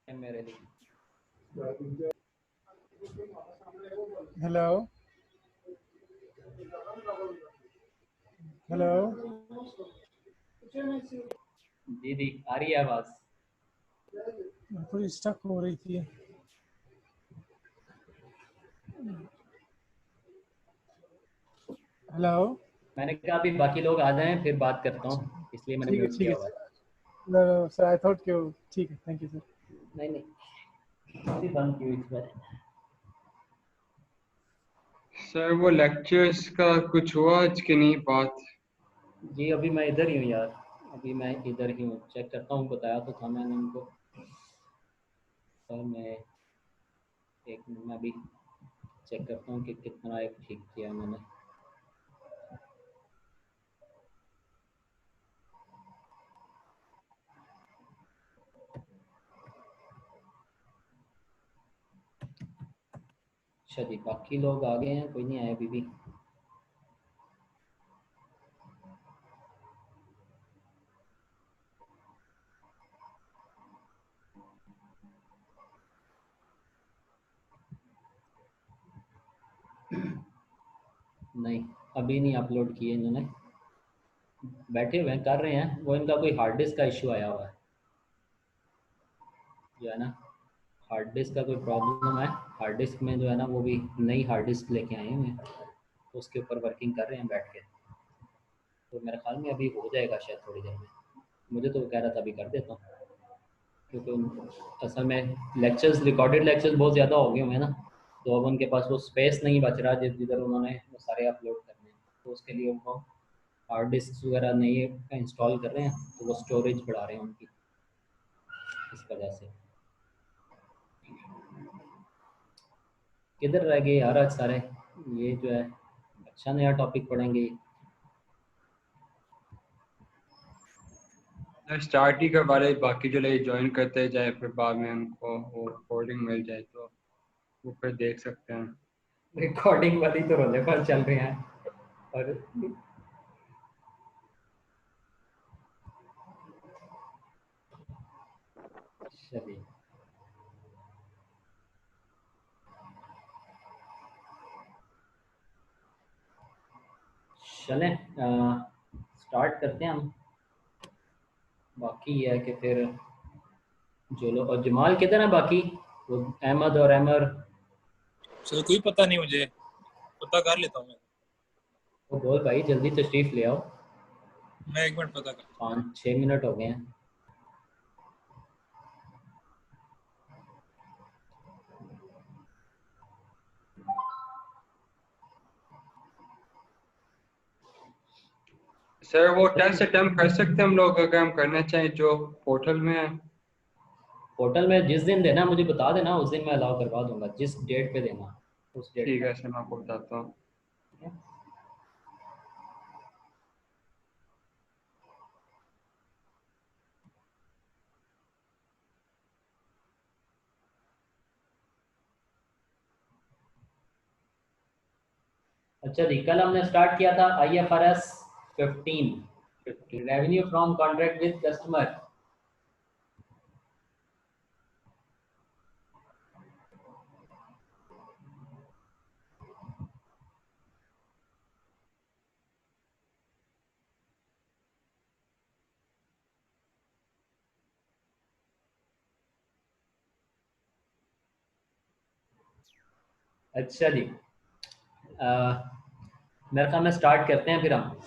मेरे लिए। Hello hello जी दी आ रही है आवाज। थोड़ी स्टक हो रही थी। हेलो मैंने कहा अभी बाकी लोग आ जाएं फिर बात करता हूँ, इसलिए मैंने ठीक है म्यूट ठीक किया है हुआ है। सर आई थॉट कि ठीक है थैंक यू सर। नहीं नहीं अभी बंद की हुई थी मैंने। सर वो लेक्चर्स का कुछ हुआ आज की नहीं बात? जी अभी मैं इधर ही हूँ यार, अभी मैं इधर ही हूँ, चेक करता हूँ, बताया तो था मैंने उनको। सर मैं एक मिनट में अभी चेक करता हूँ कि कितना एक ठीक किया मैंने। अच्छा जी बाकी लोग आ गए हैं, कोई नहीं आया अभी भी। नहीं अभी नहीं अपलोड किए इन्होंने, बैठे हुए हैं कर रहे हैं। वो इनका कोई हार्ड डिस्क का इशू आया हुआ है जो है ना, हार्ड डिस्क का कोई प्रॉब्लम है। हार्ड डिस्क में जो है ना वो भी नई हार्ड डिस्क लेके आए हुए हैं, तो उसके ऊपर वर्किंग कर रहे हैं बैठ के। तो मेरे ख्याल में अभी हो जाएगा शायद थोड़ी देर में। मुझे तो वो कह रहा था अभी कर देता हूँ, क्योंकि असल में लेक्चर्स रिकॉर्डेड लेक्चर्स बहुत ज़्यादा हो गए हुए हैं ना, तो अब उनके पास वो स्पेस नहीं बच रहा जिधर उन्होंने वो सारे अपलोड करने हैं। तो उसके लिए उनको हार्ड डिस्क वगैरह नई इंस्टॉल कर रहे हैं, तो वो स्टोरेज बढ़ा रहे हैं उनकी, इस वजह से। किधर रह गए यार आज सारे, ये जो है अच्छा नया टॉपिक पढ़ेंगे। स्टार्ट ही करवा रहे, बाकी जो लोग ज्वाइन करते जाए फिर बाद में उनको वो रिकॉर्डिंग मिल जाए तो वो फिर देख सकते हैं। रिकॉर्डिंग वाली तो रोले पर चल रहे हैं और चलिए चलें स्टार्ट करते हैं हम। बाकी ये है कि फिर जो लोग, और जमाल किधर है बाकी, वो अहमद और अमर। सर कोई पता नहीं, मुझे पता कर लेता हूँ मैं। वो बोल भाई जल्दी तशरीफ ले आओ, मैं एक मिनट पता कर। 5-6 मिनट हो गए हैं। सर वो टेस्ट अटेम्प्ट कर सकते हैं हम लोग अगर हम करना चाहें जो पोर्टल में है? होटल में जिस दिन देना मुझे बता देना, उस दिन मैं अलाउ करवा दूंगा, जिस डेट पे देना उस डेट ठीक पे। है सर, मैं आपको बताता हूँ। अच्छा जी कल हमने स्टार्ट किया था IFRS 15, revenue from contract with customer. अच्छा जी मेरे ख्याल में स्टार्ट करते हैं फिर हम।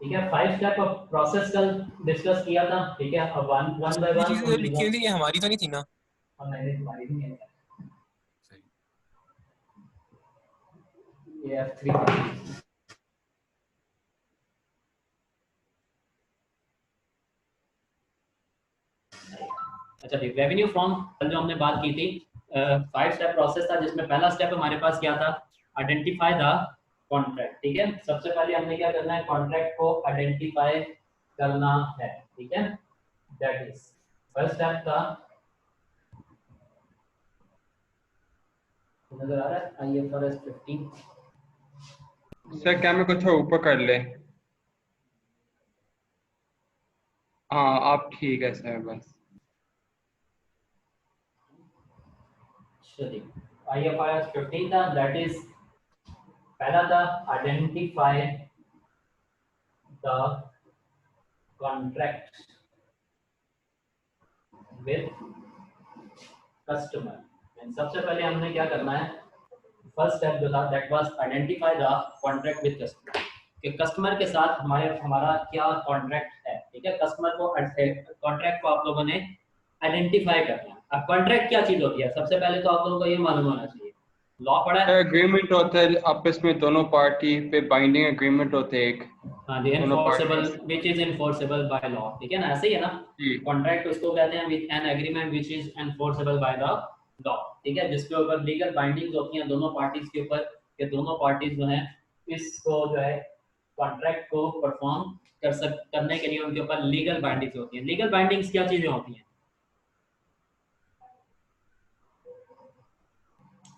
ठीक है 5 स्टेप ऑफ प्रोसेस कल डिस्कस किया था, ठीक है अब वन बाय ये वन चीजें जो उन लिखी चीज़ों। हुई थी ये हमारी तो नहीं थी ना? और मैंने तुम्हारी भी नहीं है। ये F3 अच्छा जी रेवेन्यू फ्रॉम कल जो हमने बात की थी 5 स्टेप प्रोसेस था, जिसमें पहला स्टेप हमारे पास क्या था, आइडेंटिफाई द कॉन्ट्रैक्ट। ठीक है सबसे पहले हमने क्या करना है, कॉन्ट्रैक्ट को आइडेंटिफाई करना है। ठीक है दैट इज फर्स्ट स्टेप था। नजर आ रहा है IFRS 15। सर क्या मैं कुछ ऊपर कर ले? हाँ आप ठीक है सर बस। चलिए IFRS 15 था, दैट इज पहला था identify the contract with customer. सबसे पहले हमने क्या करना है, फर्स्ट स्टेप जो था that was identify the contract with customer, कि कस्टमर के साथ हमारा क्या कॉन्ट्रैक्ट है। ठीक है, कस्टमर को कॉन्ट्रैक्ट को आप लोगों ने आइडेंटिफाई करना है। अब कॉन्ट्रैक्ट क्या चीज होती है, सबसे पहले तो आप लोगों को ये मालूम होना चाहिए, लॉ पढ़ा है। एग्रीमेंट होता है आपस में दोनों पार्टी पे, बाइंडिंग एग्रीमेंट होते हैं एक, हाँ, द दोनों enforceable parties. Which is enforceable by law. ठीक है ना, ऐसे ही है ना, जी कॉन्ट्रैक्ट उसको कहते हैं with an agreement which is enforceable by the law. ठीक है, जिसके ऊपर लीगल बाइंडिंग्स होती हैं दोनों पार्टीज के ऊपर, कि दोनों पार्टीज जो हैं इसको जो है कॉन्ट्रैक्ट को परफॉर्म करने के लिए उनके ऊपर लीगल बाइंडिंग्स होती हैं। लीगल बाइंडिंग्स क्या चीजें होती हैं,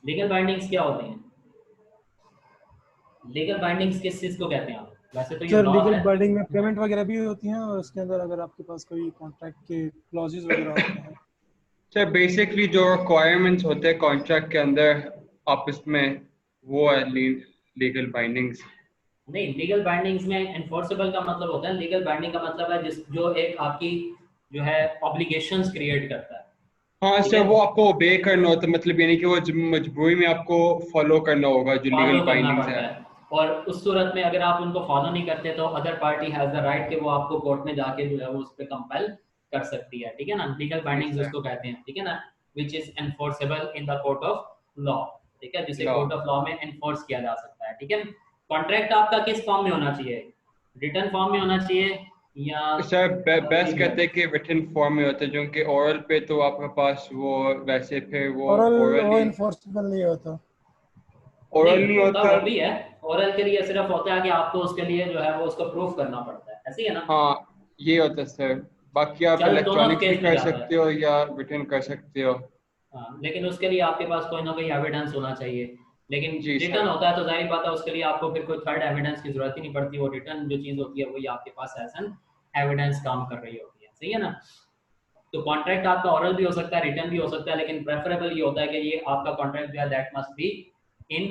लीगल बाइंडिंग्स क्या होती हैं, लीगल बाइंडिंग्स किस चीज को कहते हैं आप, वैसे तो ये सर लॉ लीगल है। बाइंडिंग में पेमेंट वगैरह भी होती हैं, और उसके अंदर अगर आपके पास कोई कॉन्ट्रैक्ट के क्लॉजेज वगैरह होते हैं। सर बेसिकली जो रिक्वायरमेंट्स होते हैं कॉन्ट्रैक्ट के अंदर आपस में, वो है लीगल बाइंडिंग्स। नहीं, लीगल बाइंडिंग्स में एनफोर्सेबल का मतलब होता है, लीगल बाइंडिंग का मतलब है जिस जो एक आपकी जो है ऑब्लिगेशंस क्रिएट करता है। हाँ ठीक सर, है, वो आपको ओबे करना होता है, मतलब यानी कि वो मजबूरी में आपको फॉलो करना होगा जो लीगल फॉलो करना बाइंडिंग्स पड़ता है। है, और उस सूरत में अगर आप उनको फॉलो नहीं करते तो other party has the right कि वो आपको कोर्ट में जाके जो है वो उस पर कंपेल कर सकती है। ठीक है ना, लीगल जी बाइंडिंग्स सर। उसको कहते हैं। ठीक है ना, which is enforceable in the court of law. ठीक है, जिसे लॉ। कोर्ट ऑफ लॉ में एनफोर्स किया जा सकता है। ठीक है, कॉन्ट्रैक्ट आपका किस फॉर्म में होना चाहिए, रिटर्न फॉर्म में होना चाहिए या सर बेस्ट कहते ईमेल। हैं कि रिटन फॉर्म में होता है, जो कि ओरल पे तो आपके पास वो वैसे फिर वो ओरल वो ओरली, इन्फोर्सेबल नहीं होता। ओरल नहीं नहीं होता, होता। वो भी है, ओरल के लिए सिर्फ होता है कि आपको उसके लिए जो है वो उसको प्रूफ करना पड़ता है, ऐसे ही है ना। हाँ ये होता है सर। बाकी आप चल दोनों इलेक्ट्रॉनिक्स भी केस में कर जाता है। सकते हो या रिटर्न कर सकते हो। हाँ, लेकिन उसके लिए आपके पास कोई ना कोई एविडेंस होना चाहिए। लेकिन जी रिटर्न सर। होता है तो जाहिर बात है उसके लिए आपको फिर कोई थर्ड एविडेंस की जरूरत ही नहीं पड़ती, वो रिटर्न जो चीज होती है वही आपके पास एज एन एविडेंस काम कर रही होती है, सही है ना। तो कॉन्ट्रैक्ट आपका ओरल भी हो सकता है, रिटर्न भी हो सकता है, लेकिन प्रेफरेबल ये होता है कि ये आपका कॉन्ट्रैक्ट जो है that must be in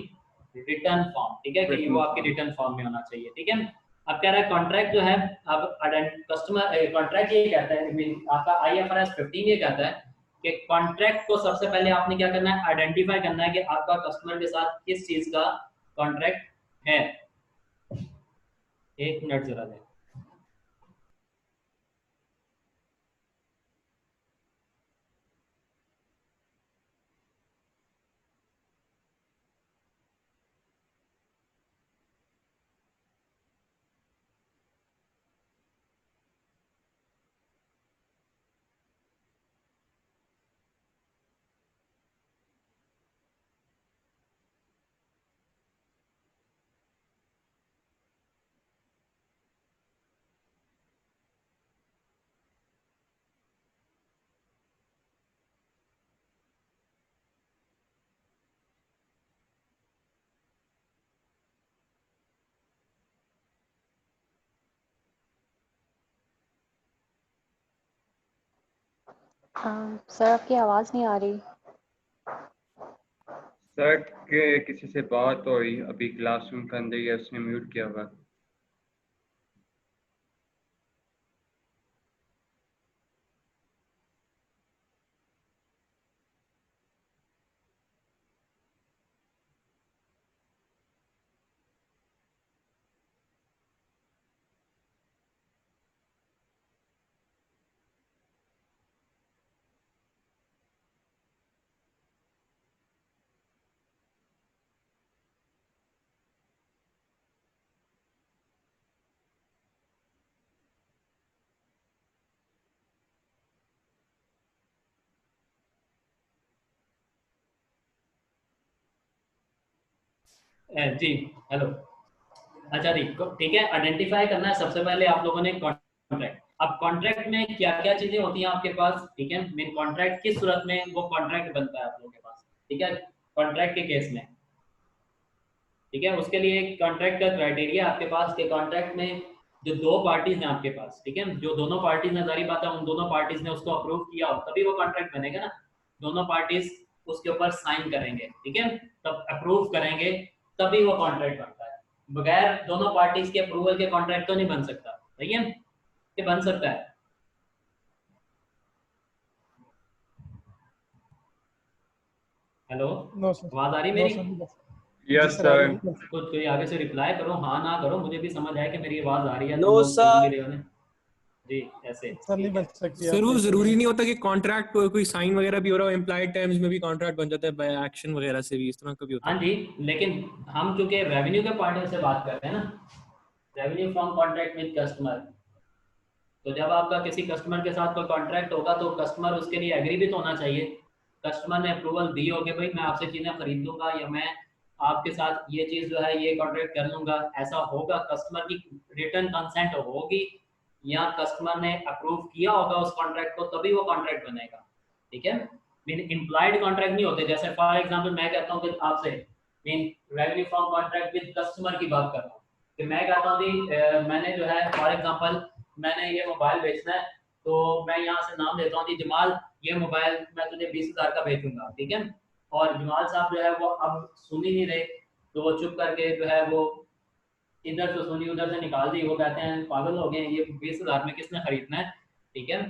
return form. ठीक है, कि ये वो रिटन आपके फॉर्म। रिटर्न फॉर्म में होना चाहिए। ठीक है, अब कह रहा है कॉन्ट्रैक्ट जो है, अब कस्टमर कॉन्ट्रैक्ट ये कहता है, आपका IFRS 15 ये कहता है कि कॉन्ट्रैक्ट को सबसे पहले आपने क्या करना है, आइडेंटिफाई करना है कि आपका कस्टमर के साथ किस चीज का कॉन्ट्रैक्ट है। एक मिनट जरा दें। सर आपकी आवाज़ नहीं आ रही। सर के किसी से बात हो रही अभी क्लासरूम के अंदर, या उसने म्यूट किया हुआ। जी, हेलो। अच्छा ठीक है, आइडेंटिफाई करना है सबसे पहले आप लोगों ने कॉन्ट्रैक्ट। अब कॉन्ट्रैक्ट में क्या क्या चीजें होती हैं आपके पास, ठीक है, मेन कॉन्ट्रैक्ट किस सूरत में वो कॉन्ट्रैक्ट बनता है आप लोगों के पास। ठीक है, कॉन्ट्रैक्ट के केस में, ठीक है, उसके लिए एक कॉन्ट्रैक्ट का क्राइटेरिया आपके पास के कॉन्ट्रैक्ट में जो दो पार्टीज हैं आपके पास, ठीक है, जो दोनों पार्टीज ने, जारी बात है उन दोनों पार्टीज ने उसको अप्रूव किया हो तभी वो कॉन्ट्रैक्ट बनेगा ना। दोनों पार्टीज उसके ऊपर साइन करेंगे, ठीक है, तब अप्रूव करेंगे तभी वो कॉन्ट्रैक्ट बनता है। बगैर दोनों पार्टीज के अप्रूवल के कॉन्ट्रैक्ट तो नहीं बन सकता, ठीक है, ये बन सकता है। हेलो, नो सर, आवाज आ रही नो मेरी? सर। यस सर आ रही सर। है। कुछ कोई आगे से रिप्लाई करो, हाँ ना करो, मुझे भी समझ आए कि मेरी आवाज आ रही है, नो तुम लोग सुन भी सर। रहे हो ना। जी ऐसे सर नहीं ठीक बन है। सकती सर आप वो ऐसे जरूरी बोलिए। नहीं होता कि कॉन्ट्रैक्ट कोई साइन वगैरह भी हो रहा हो, इम्प्लाइड टर्म्स में भी कॉन्ट्रैक्ट बन जाता है बाय एक्शन वगैरह से भी, इस तरह का भी होता हाँ है। जी, लेकिन हम चूंकि रेवेन्यू के पॉइंट से बात कर रहे हैं ना, revenue from contract with customer, तो जब आपका किसी कस्टमर के साथ कोई कॉन्ट्रैक्ट होगा तो कस्टमर उसके लिए एग्री भी तो होना चाहिए। कस्टमर ने अप्रूवल दी होगी, भाई मैं आपसे चीज़ें खरीदूंगा या मैं आपके साथ ये चीज़ जो है ये कॉन्ट्रैक्ट कर लूंगा, ऐसा होगा, कस्टमर की रिटर्न कंसेंट होगी या कस्टमर ने अप्रूव किया होगा उस कॉन्ट्रैक्ट को, तभी वो कॉन्ट्रैक्ट बनेगा, ठीक है। मीन इम्प्लाइड कॉन्ट्रैक्ट नहीं होते, जैसे फॉर एग्जांपल मैं कहता हूँ कि आपसे mean revenue from contract with customer की बात कर रहा हूँ कि मैं कहता हूँ कि मैंने जो है फॉर एग्जांपल मैंने ये मोबाइल बेचना है, तो मैं यहाँ से नाम देता हूँ जी जमाल, ये मोबाइल मैं तुझे 20,000 का बेचूंगा, ठीक है। और जमाल साहब जो है वो अब सुन ही नहीं रहे, तो वो चुप करके जो है वो इधर से सुनी उधर से निकाल दी, वो कहते हैं पागल हो गए हैं, ये 20,000 में किसने खरीदना है, ठीक है।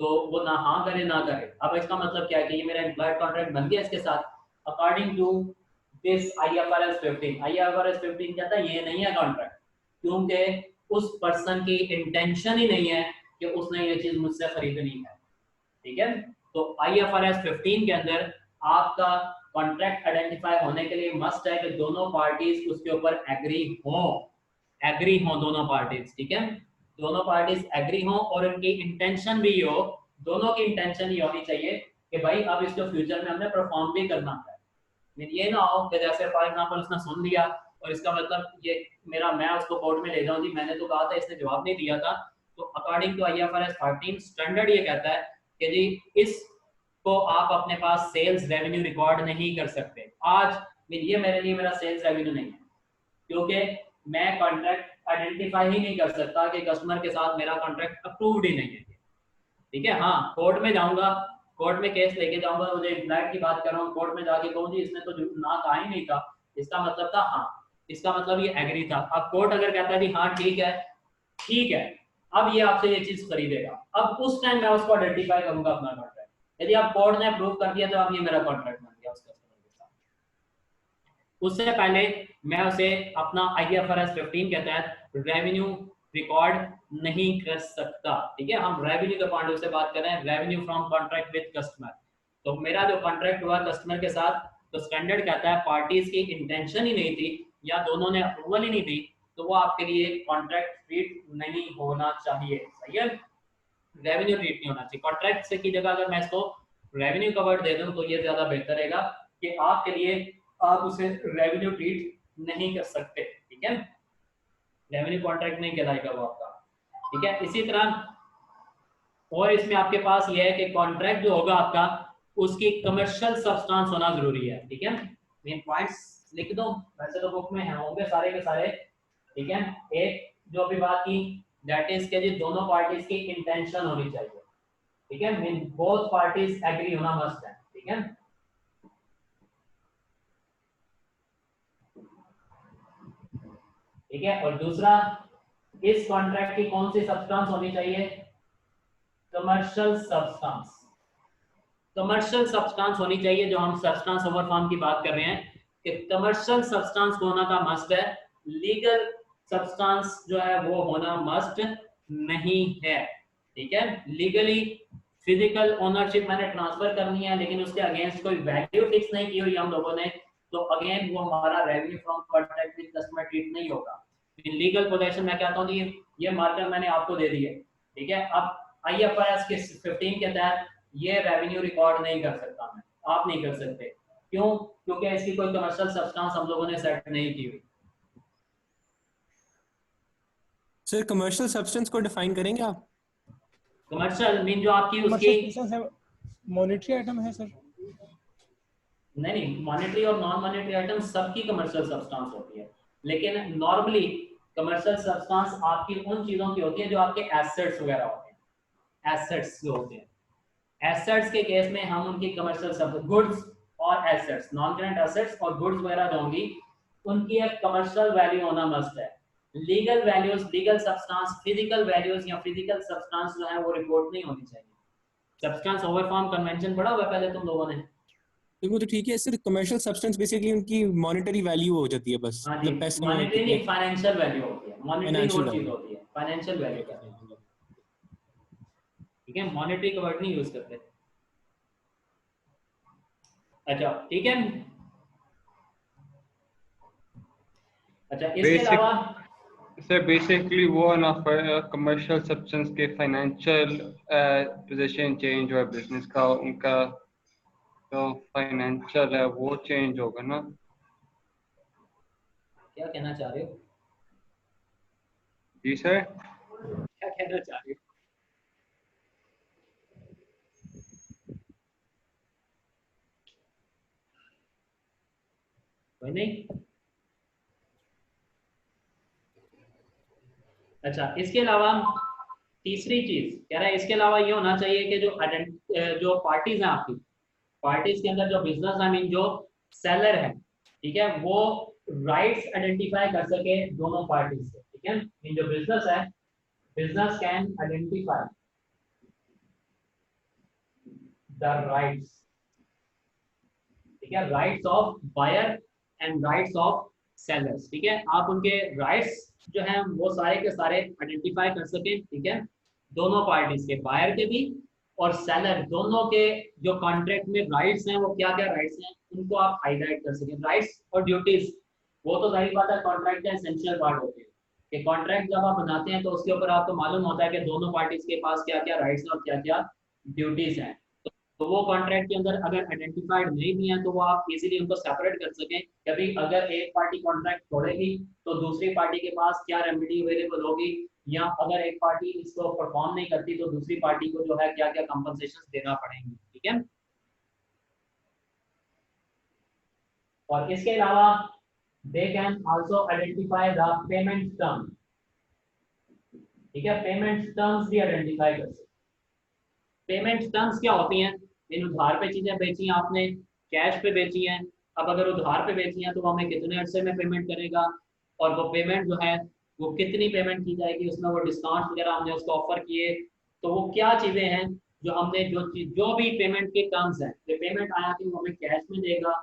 तो वो ना हाँ करे ना करे। अब इसका मतलब क्या है कि ये मेरा एम्प्लॉयड कॉन्ट्रैक्ट बन गया इसके साथ according to this IFRS 15। IFRS 15 कहता है ये नहीं है कॉन्ट्रैक्ट, क्योंकि उस पर्सन की इंटेंशन ही नहीं है कि उसने ये चीज मुझसे खरीदनी है, ठीक है। तो IFRS 15 के अंदर आपका कॉन्ट्रैक्ट आइडेंटिफाई होने के लिए मस्ट है कि दोनों पार्टीज उसके ऊपर एग्री हो दोनों पार्टीज, ठीक है, दोनों पार्टीज एग्री हो और उनकी इंटेंशन भी हो, दोनों की इंटेंशन ही होनी चाहिए कि भाई अब इसको फ्यूचर में हमने परफॉर्म भी करना है। ये ना हो कि जैसे फॉर एग्जांपल उसने सुन लिया और इसका मतलब ये मेरा मैं उसको कोर्ट में ले जाऊं जी मैंने तो कहा था इसने जवाब नहीं दिया था, तो अकॉर्डिंग टू IFRS 13 स्टैंडर्ड ये कहता है कि जी इसको आप अपने पास सेल्स रेवेन्यू रिकॉर्ड नहीं कर सकते आज। ये मेरे लिए मेरा सेल्स रेवेन्यू नहीं है, क्योंकि मैं कॉन्ट्रैक्ट आइडेंटिफाई ही नहीं कर सकता कि कस्टमर के साथ मेरा कॉन्ट्रैक्ट अप्रूव्ड ही नहीं है, ठीक है। हाँ कोर्ट में जाऊंगा, कोर्ट में केस लेके जाऊंगा, मुझे इम्प्लाइड की बात कर रहा हूँ, कोर्ट में जाके कहूँ जी इसने तो ना कहा ही नहीं था, इसका मतलब था हाँ, इसका मतलब ये एग्री था। अब कोर्ट अगर कहता है जी हाँ ठीक है, अब ये आपसे ये चीज खरीदेगा, अब उस टाइम मैं उसको आइडेंटिफाई करूंगा अपना कॉन्ट्रैक्ट। यदि आप कोर्ट ने अप्रूव कर दिया तो अब ये मेरा कॉन्ट्रैक्ट बन गया उस कस्टमर के साथ। उससे पहले मैं उसे अपना IFRS 15 के तहत रेवेन्यू रिकॉर्ड नहीं कर सकता, ठीक है। हम रेवेन्यू के पॉइंट से बात कर रहे हैं, revenue from contract with customer. तो मेरा जो कॉन्ट्रैक्ट हुआ कस्टमर के साथ, तो स्टैंडर्ड कहता है पार्टीज की इंटेंशन ही नहीं थी या दोनों ने अप्रूवल ही नहीं दी, तो वो आपके लिए कॉन्ट्रैक्ट ट्रीट नहीं होना चाहिए, सही है, रेवेन्यू ट्रीट नहीं होना चाहिए। कॉन्ट्रैक्ट से की जगह अगर मैं इसको रेवेन्यू का वर्ड दे दूं तो ये ज्यादा बेहतर रहेगा कि आपके लिए आप उसे रेवेन्यू ट्रीट नहीं कर सकते, ठीक है, रेवेन्यू कॉन्ट्रैक्ट नहीं कहलाएगा वो आपका, ठीक है। इसी तरह और इसमें आपके पास ये है कि कॉन्ट्रैक्ट जो होगा आपका उसकी कमर्शियल सब्सटेंस होना जरूरी है, ठीक है। मेन पॉइंट्स लिख दो, वैसे तो बुक में होंगे सारे के सारे, ठीक है। एक जो अभी बात की दैट इज के जी दोनों पार्टीज की इंटेंशन होनी चाहिए, ठीक है, मीन बोथ पार्टीज एग्री होना मस्ट है, ठीक है। ठीक है, और दूसरा इस कॉन्ट्रैक्ट की कौन सी सब्सटेंस होनी चाहिए, कमर्शियल सब्सटेंस, कमर्शियल सब्सटेंस होनी चाहिए। जो हम सब्सटेंस ओवर फॉर्म की बात कर रहे हैं कि कमर्शियल सब्सटेंस होना का मस्ट है, लीगल सब्सटेंस जो है वो होना मस्ट नहीं है, ठीक है। लीगली फिजिकल ओनरशिप मैंने ट्रांसफर करनी है लेकिन उसके अगेंस्ट कोई वैल्यू फिक्स नहीं की हुई हम लोगों ने, तो अगेन वो हमारा revenue from contract with customer treat नहीं होगा। इन लीगल पोजीशन मैं कहता हूँ ये मार्कर मैंने आपको दे दिए, ठीक है। अब IFRS के 15 के तहत ये रेवेन्यू रिकॉर्ड नहीं कर सकता मैं, आप नहीं कर सकते, क्यों, क्योंकि इसकी कोई कमर्शियल सब्सटेंस हम लोगों ने सेट नहीं की हुई। सर कमर्शियल सब्सटेंस को डिफाइन करेंगे आप? कमर्शियल मीन जो आपकी उसकी मॉनेटरी आइटम है सर? नहीं, मॉनेटरी और नॉन मॉनेटरी आइटम सबकी कमर्शियल सब्सटेंस होती है, लेकिन नॉर्मली कमर्शियल सब्सटेंस आपकी उन चीजों की होती है जो आपके एसेट्स वगैरह होते हैं, एसेट्स जो होते हैं। एसेट्स के केस में हम उनकी कमर्शियल गुड्स और एसेट्स, नॉन करेंट एसेट्स और गुड्स वगैरह जो होंगी उनकी एक कमर्शियल वैल्यू होना मस्ट है। Legal values, legal substance, physical values या फिजिकल सब्सटेंस जो है वो रिपोर्ट नहीं होनी चाहिए। सब्सटेंस ओवर फॉर्म कन्वेंशन पढ़ा हुआ पहले तुम लोगों ने? तो वो तो ठीक है, सिर्फ कमर्शियल सब्सटेंस बेसिकली उनकी मॉनेटरी वैल्यू हो जाती है बस, हाँ जी, मतलब पैसे में मॉनेटरी कितने नहीं, फाइनेंशियल वैल्यू होती है। मॉनेटरी फाइनेंशियल और चीज वैल्यू। होती है, फाइनेंशियल वैल्यू का, ठीक है, मॉनेटरी का वर्ड नहीं यूज करते। अच्छा ठीक है। अच्छा इसके अलावा सर बेसिकली वो ना कमर्शियल सब्सटेंस के फाइनेंशियल पोजीशन चेंज हुआ बिजनेस का, उनका जो फाइनेंशियल है वो चेंज होगा ना। क्या कहना चाह रहे हो? जी सर। क्या कहना चाह रहे हो? कोई नहीं। अच्छा इसके अलावा तीसरी चीज कह रहा है, इसके अलावा ये होना चाहिए कि जो पार्टीज हैं आपकी, पार्टीज के अंदर जो बिजनेस आई मीन जो सेलर है, ठीक है, वो राइट्स आइडेंटिफाई कर सके दोनों पार्टीज से, ठीक है। इन जो बिजनेस है, business can identify the rights, ठीक है, rights of buyer and rights of sellers, ठीक है। आप उनके राइट्स जो हैं वो सारे के सारे आइडेंटिफाई कर सकें, ठीक है, दोनों पार्टीज के, बायर के भी और सेलर दोनों के जो कॉन्ट्रैक्ट में राइट्स हैं वो क्या क्या राइट्स हैं उनको आप हाईलाइट कर सकें। राइट्स और ड्यूटीज वो तो जाहिर बात है कॉन्ट्रैक्ट का एसेंशियल पार्ट होते हैं कि कॉन्ट्रैक्ट जब आप बनाते हैं तो उसके ऊपर आपको मालूम होता है कि दोनों पार्टीज के पास क्या क्या राइट्स हैं और क्या क्या ड्यूटीज हैं। तो वो कॉन्ट्रैक्ट के अंदर अगर आइडेंटिफाइड नहीं भी है तो वो आप इजीली उनको सेपरेट कर सकें। कभी अगर एक पार्टी कॉन्ट्रैक्ट तोड़ेगी तो दूसरी पार्टी के पास क्या रेमेडी अवेलेबल होगी, या अगर एक पार्टी इसको परफॉर्म नहीं करती तो दूसरी पार्टी को जो है क्या क्या कंपनसेशन देना पड़ेंगे, ठीक है। और इसके अलावा they can also identify the payment term, ठीक है, पेमेंट टर्म्स भी आइडेंटिफाई कर सकते। पेमेंट टर्म्स क्या होती हैं? इन उधार पे चीजें बेची हैं आपने, कैश पे बेची हैं, अब अगर उधार पे बेची हैं तो वो हमें कितने अरसे में पेमेंट करेगा, और वो पेमेंट जो है वो कितनी पेमेंट की जाएगी, उसमें वो डिस्काउंट वगैरह हमने उसको ऑफर किए, तो वो क्या चीजें हैं जो हमने जो भी पेमेंट के टर्म्स हैं, ये पेमेंट आया कि वो हमें कैश में देगा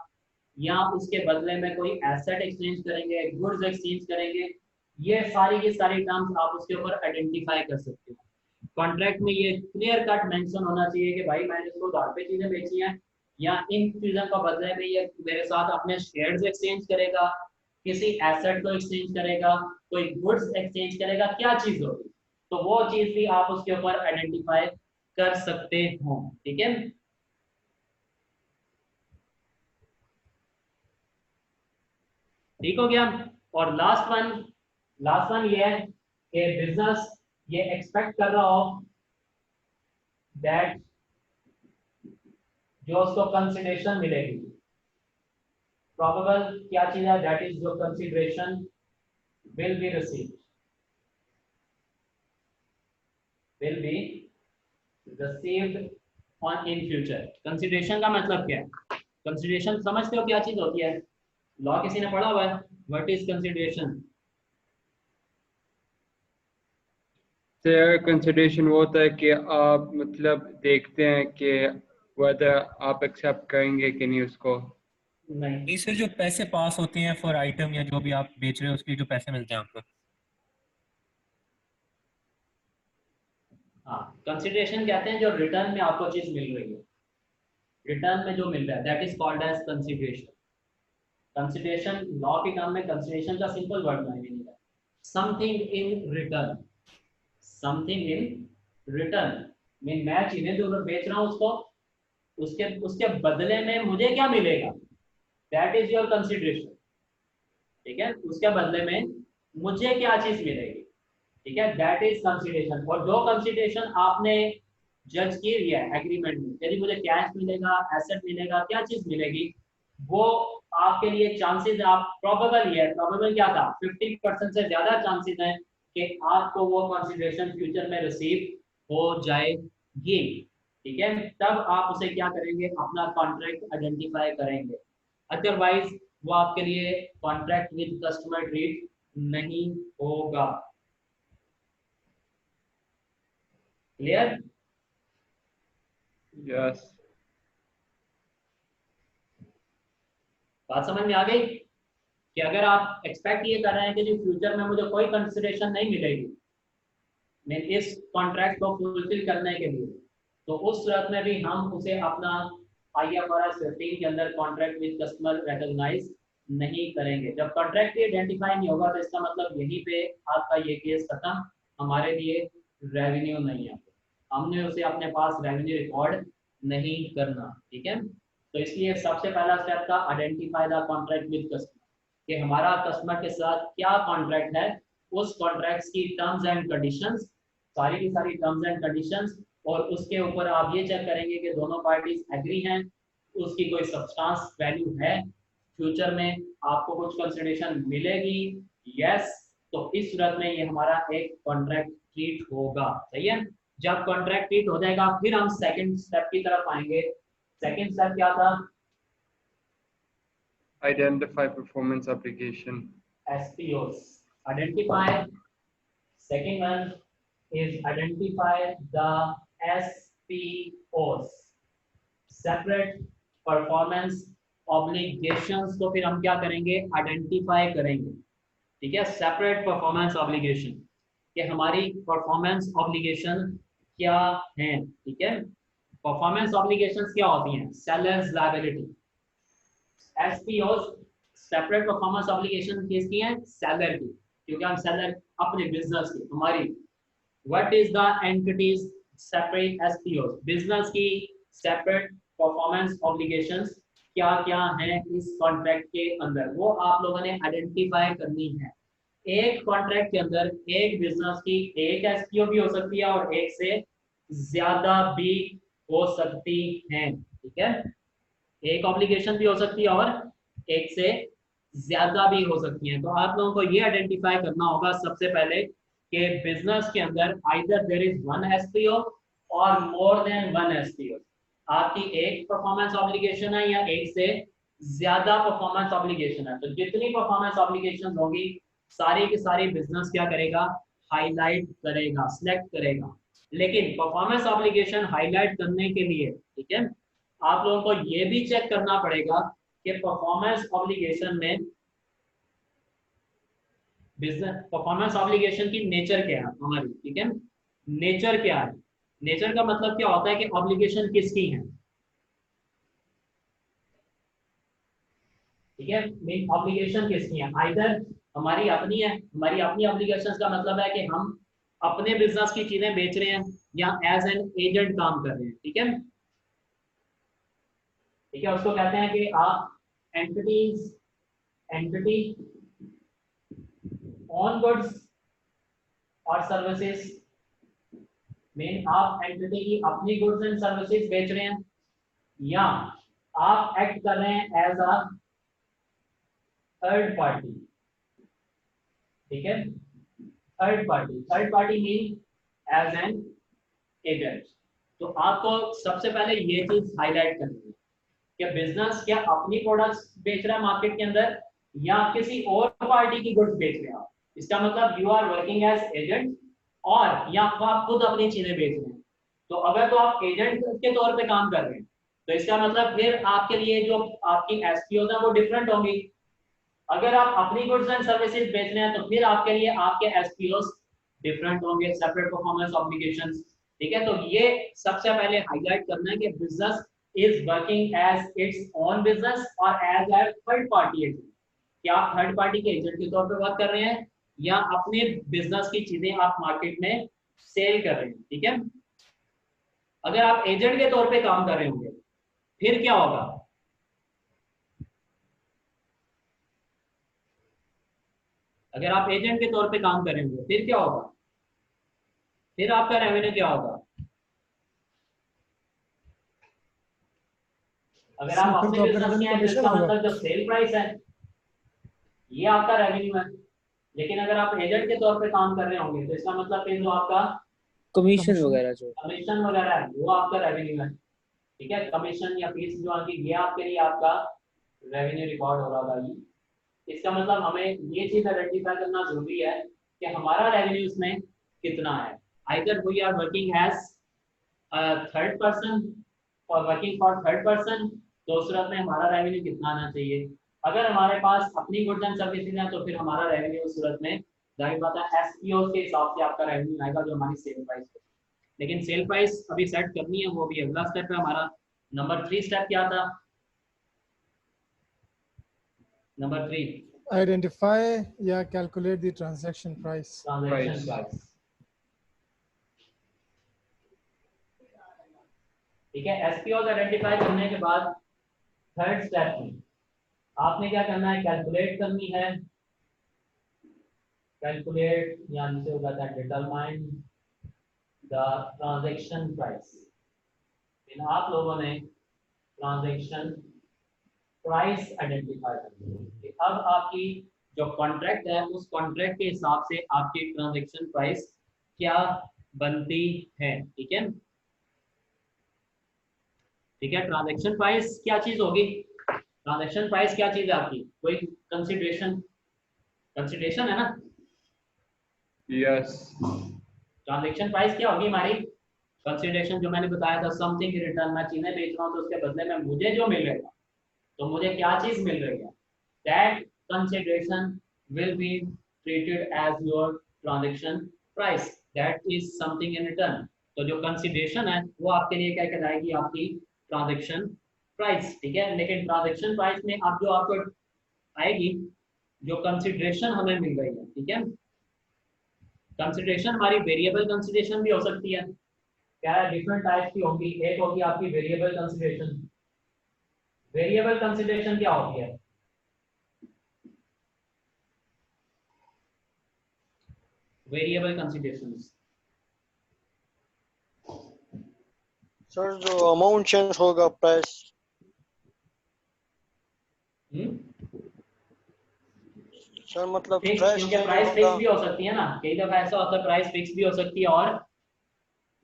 या उसके बदले में कोई एसेट एक्सचेंज करेंगे, गुड्स एक्सचेंज करेंगे, ये सारी की सारी टर्म्स आप उसके ऊपर आइडेंटिफाई कर सकते हो। कॉन्ट्रैक्ट में ये क्लियर कट मेंशन होना चाहिए कि भाई मैंने इसको उधार पे चीजें बेची हैं या इन चीजों का बदले में ये मेरे साथ अपने शेयर्स एक्सचेंज करेगा, किसी एसेट को एक्सचेंज करेगा, कोई गुड्स एक्सचेंज करेगा, क्या चीज होगी, तो वो चीज भी आप उसके ऊपर आइडेंटिफाई कर सकते हो, ठीक है। ठीक हो गया। और लास्ट वन ये है कि बिजनेस ये एक्सपेक्ट कर रहा हो दैट जो उसको कंसिडरेशन मिलेगी, प्रोबेबल क्या चीज है, दैट इज जो consideration will be received, will be received on in future. Consideration का मतलब क्या है? कंसिडरेशन समझते हो क्या चीज होती है? लॉ किसी ने पढ़ा हुआ है? What is consideration? Sir consideration वो होता है कि आप मतलब देखते हैं कि whether आप एक्सेप्ट करेंगे कि नहीं उसको। नहीं, सर जो पैसे पास होते हैं फॉर आइटम या जो भी आप बेच रहे हो उसके जो पैसे मिलते हैं आपको। हाँ, कंसिडरेशन कहते हैं जो रिटर्न में आपको चीज मिल रही है, रिटर्न में जो मिल रहा है that is called as consideration. Consideration law के काम में कंसिडरेशन का सिंपल वर्ड मीनिंग है something in return, something in return mean मैं चीजें जो बेच रहा हूं उसको उसके उसके बदले में मुझे क्या मिलेगा, दैट इज योर कंसिडरेशन, ठीक है, उसके बदले में मुझे क्या चीज मिलेगी, ठीक है, दैट इज कंसिडरेशन। और जो कंसिडरेशन आपने जज की है एग्रीमेंट में, यदि मुझे कैश मिलेगा, एसेट मिलेगा, क्या चीज मिलेगी, वो आपके लिए चांसेस आप प्रोबेबल ही है, प्रोबेबल क्या था 50% से ज्यादा चांसेस हैं कि आपको वो कंसिडरेशन फ्यूचर में रिसीव हो जाएगी। ठीक है, तब आप उसे क्या करेंगे, अपना कॉन्ट्रैक्ट आइडेंटिफाई करेंगे, अदरवाइज वो आपके लिए कॉन्ट्रैक्ट विद कस्टमर ट्रीट नहीं होगा। क्लियर? यस। बात समझ में आ गई कि अगर आप एक्सपेक्ट ये कर रहे हैं कि जो फ्यूचर में मुझे कोई कंसिडरेशन नहीं मिलेगी मैं इस कॉन्ट्रैक्ट को फुलफिल करने के लिए, तो उस सूरत में भी हम उसे अपना IFRS 15 के अंदर कॉन्ट्रैक्ट विद कस्टमर रिकॉग्नाइज नहीं करेंगे। जब कॉन्ट्रैक्ट आइडेंटिफाई नहीं होगा तो इसका मतलब यहीं पे आपका ये केस खत्म, हमारे लिए रेवेन्यू नहीं है, हमने उसे अपने पास रेवेन्यू रिकॉर्ड नहीं करना। ठीक है, तो इसलिए सबसे पहला स्टेप था identify the contract with customer, कि हमारा कस्टमर के साथ क्या कॉन्ट्रैक्ट है, उस कॉन्ट्रैक्ट्स की टर्म्स एंड कंडीशंस, सारी की सारी टर्म्स एंड कंडीशंस, और उसके ऊपर आप ये चेक करेंगे कि दोनों पार्टीज एग्री हैं, उसकी कोई सब्सटेंस वैल्यू है, फ्यूचर में आपको कुछ कंसिडरेशन मिलेगी, यस, तो इस सूरत में ये हमारा एक कॉन्ट्रैक्ट ट्रीट होगा। सही है, जब कॉन्ट्रैक्ट ट्रीट हो जाएगा फिर हम सेकंड स्टेप की तरफ आएंगे। सेकंड स्टेप क्या था? Identify performance obligation. SPOs. Identify. Second one is identify the SPOs. Separate performance obligations को फिर हम क्या करेंगे, आइडेंटिफाई करेंगे। ठीक है, सेपरेट परफॉर्मेंस ऑब्लिगेशन, कि हमारी परफॉर्मेंस ऑब्लिगेशन क्या है। ठीक है, परफॉर्मेंस ऑब्लिगेशंस क्या होती हैं? Sellers liability. SPOs separate performance obligation किसकी है? सेलर की, क्योंकि हम सेलर अपने बिजनेस की, हमारी what is the entities separate SPOs, business की सेपरेट परफॉर्मेंस ऑब्लिगेशंस क्या क्या हैं इस कॉन्ट्रैक्ट के अंदर, वो आप लोगों ने आइडेंटिफाई करनी है। एक कॉन्ट्रैक्ट के अंदर एक बिजनेस की एक SPO भी हो सकती है और एक से ज्यादा भी हो सकती है। ठीक है, एक ऑब्लिगेशन भी हो सकती है और एक से ज्यादा भी हो सकती है। तो आप लोगों को ये आइडेंटिफाई करना होगा सबसे पहले कि बिजनेस के अंदर either there is one SPO और मोर देन वन SPO, आपकी एक परफॉर्मेंस ऑब्लिगेशन है या एक से ज्यादा परफॉर्मेंस ऑब्लिगेशन है। तो जितनी परफॉर्मेंस ऑब्लिगेशन होगी सारी की सारी बिजनेस क्या करेगा, हाईलाइट करेगा, सिलेक्ट करेगा। लेकिन परफॉर्मेंस ऑब्लिगेशन हाईलाइट करने के लिए, ठीक है, आप लोगों को ये भी चेक करना पड़ेगा कि परफॉर्मेंस ऑब्लिगेशन में बिजनेस परफॉर्मेंस ऑब्लिगेशन की नेचर क्या है हमारी। ठीक है, नेचर क्या है, नेचर का मतलब क्या होता है कि ऑब्लिगेशन किसकी है। ठीक है, मेन ऑब्लिगेशन किसकी है, आइदर हमारी अपनी है, हमारी अपनी ऑब्लिगेशंस का मतलब है कि हम अपने बिजनेस की चीजें बेच रहे हैं या एज एन एजेंट काम कर रहे हैं। ठीक है, ठीक है, उसको कहते हैं कि आप एंटिटी ऑन गुड्स और सर्विसेज, मेन आप एंटिटी की अपनी गुड्स एंड सर्विसेज बेच रहे हैं या आप एक्ट कर रहे हैं एज अ थर्ड पार्टी। ठीक है, third party mean as an agent. तो आपको सबसे पहले ये चीज हाईलाइट करनी है कि बिजनेस क्या अपनी प्रोडक्ट्स बेच रहा है मार्केट के अंदर या किसी और पार्टी की गुड्स बेच रहे हैं। इसका मतलब you are working as agent और या आप खुद अपनी चीजें बेच रहे हैं। तो अगर तो आप एजेंट के तौर पे काम कर रहे हैं तो इसका मतलब फिर आपके लिए जो आपकी SPOs है वो डिफरेंट होंगी। अगर आप अपनी गुड्स एंड सर्विसेज बेच रहे हैं तो फिर आपके लिए आपके SPOs डिफरेंट होंगे, सेपरेट परफॉर्मेंस ऑब्लिगेशंस। ठीक है, तो ये सबसे पहले हाईलाइट करना है कि business is working as its own business और as a third party agent. क्या आप थर्ड पार्टी के एजेंट के तौर पे वर्क कर रहे हैं या अपने बिजनेस की चीजें आप मार्केट में सेल कर रहे हैं। ठीक है, अगर आप एजेंट के तौर पे काम कर रहे होंगे फिर क्या होगा, अगर आप एजेंट के तौर पे काम कर रहे होंगे फिर क्या होगा, फिर आपका रेवेन्यू क्या होगा। अगर आप फिर अपने तो आपका बिजनेस के रेवेन्यू हैं तो कमीशन इसका होगा। मतलब जो सेल प्राइस है ये आपका रेवेन्यू है। लेकिन अगर आप एजेंट के तौर पे काम कर रहे होंगे तो इसका मतलब फिर जो आपका कमीशन कमीशन। वगैरह जो कमीशन वगैरह है वो आपका रेवेन्यू है। ठीक है, कमीशन या फीस जो आपकी ये आपके लिए आपका रेवेन्यू रिकॉर्ड हो रहा था ये। इसका मतलब हमें ये चीज आइडेंटिफाई करना जरूरी है कि हमारा रेवेन्यू इसमें कितना है। Either we are working as third person और वर्किंग फॉर थर्ड पर्सन, तो उस सूरत में हमारा रेवेन्यू कितना आना चाहिए। अगर हमारे पास अपनी गुड्स एंड सर्विसेज हैं तो फिर हमारा रेवेन्यू उस सूरत में जाहिर बात है एसपीओ के हिसाब से आपका रेवेन्यू आएगा जो हमारी सेल प्राइस है। लेकिन सेल प्राइस अभी सेट करनी है, वो अभी अगला स्टेप है हमारा। नंबर 3 स्टेप क्या था? नंबर 3 आइडेंटिफाई या calculate the transaction price. Transaction price. ठीक है, एसपीओ आइडेंटिफाई करने के बाद थर्ड स्टेप में आपने क्या करना है, कैलकुलेट करनी है। कैलकुलेट यानी से होगा डिटरमाइन द ट्रांजैक्शन प्राइस। इन आप लोगों ने ट्रांजैक्शन प्राइस आइडेंटिफाई करनी है कि अब आपकी जो कॉन्ट्रैक्ट है उस कॉन्ट्रैक्ट के हिसाब से आपकी ट्रांजैक्शन प्राइस क्या बनती है। ठीक है, ठीक है। ट्रांजैक्शन प्राइस क्या चीज होगी? ट्रांजैक्शन प्राइस क्या चीज है आपकी? कोई कंसिडरेशन, कंसिडरेशन है ना? यस। ट्रांजैक्शन प्राइस क्या होगी हमारी? कंसिडरेशन जो मैंने बताया था, समथिंग इन रिटर्न। मैं चीजें बेच रहा हूँ तो उसके बदले में मुझे जो मिल रहा है, तो मुझे क्या चीज मिल रही है, that consideration will be treated as your transaction price, that is something in return. तो जो कंसिडरेशन है वो आपके लिए क्या कहलाएगी? आपकी ट्रांजैक्शन प्राइस। ठीक है, लेकिन ट्रांजैक्शन प्राइस में आप जो आपको आएगी जो कंसिडरेशन हमें मिल रही है, ठीक है, कंसिडरेशन हमारी वेरिएबल कंसिडरेशन भी हो सकती है। क्या है, डिफरेंट टाइप्स की होंगी। एक होगी आपकी वेरिएबल कंसिडरेशन। वेरिएबल कंसिडरेशन क्या होती है? वेरिएबल कंसिडरेशंस सर जो अमाउंट चेंज होगा प्राइस। सर मतलब फिक्स, प्राइस क्योंकि चेंज प्राइस होगा। फिक्स भी हो सकती है ना। कई दफा ऐसा होता है प्राइस फिक्स भी हो सकती है और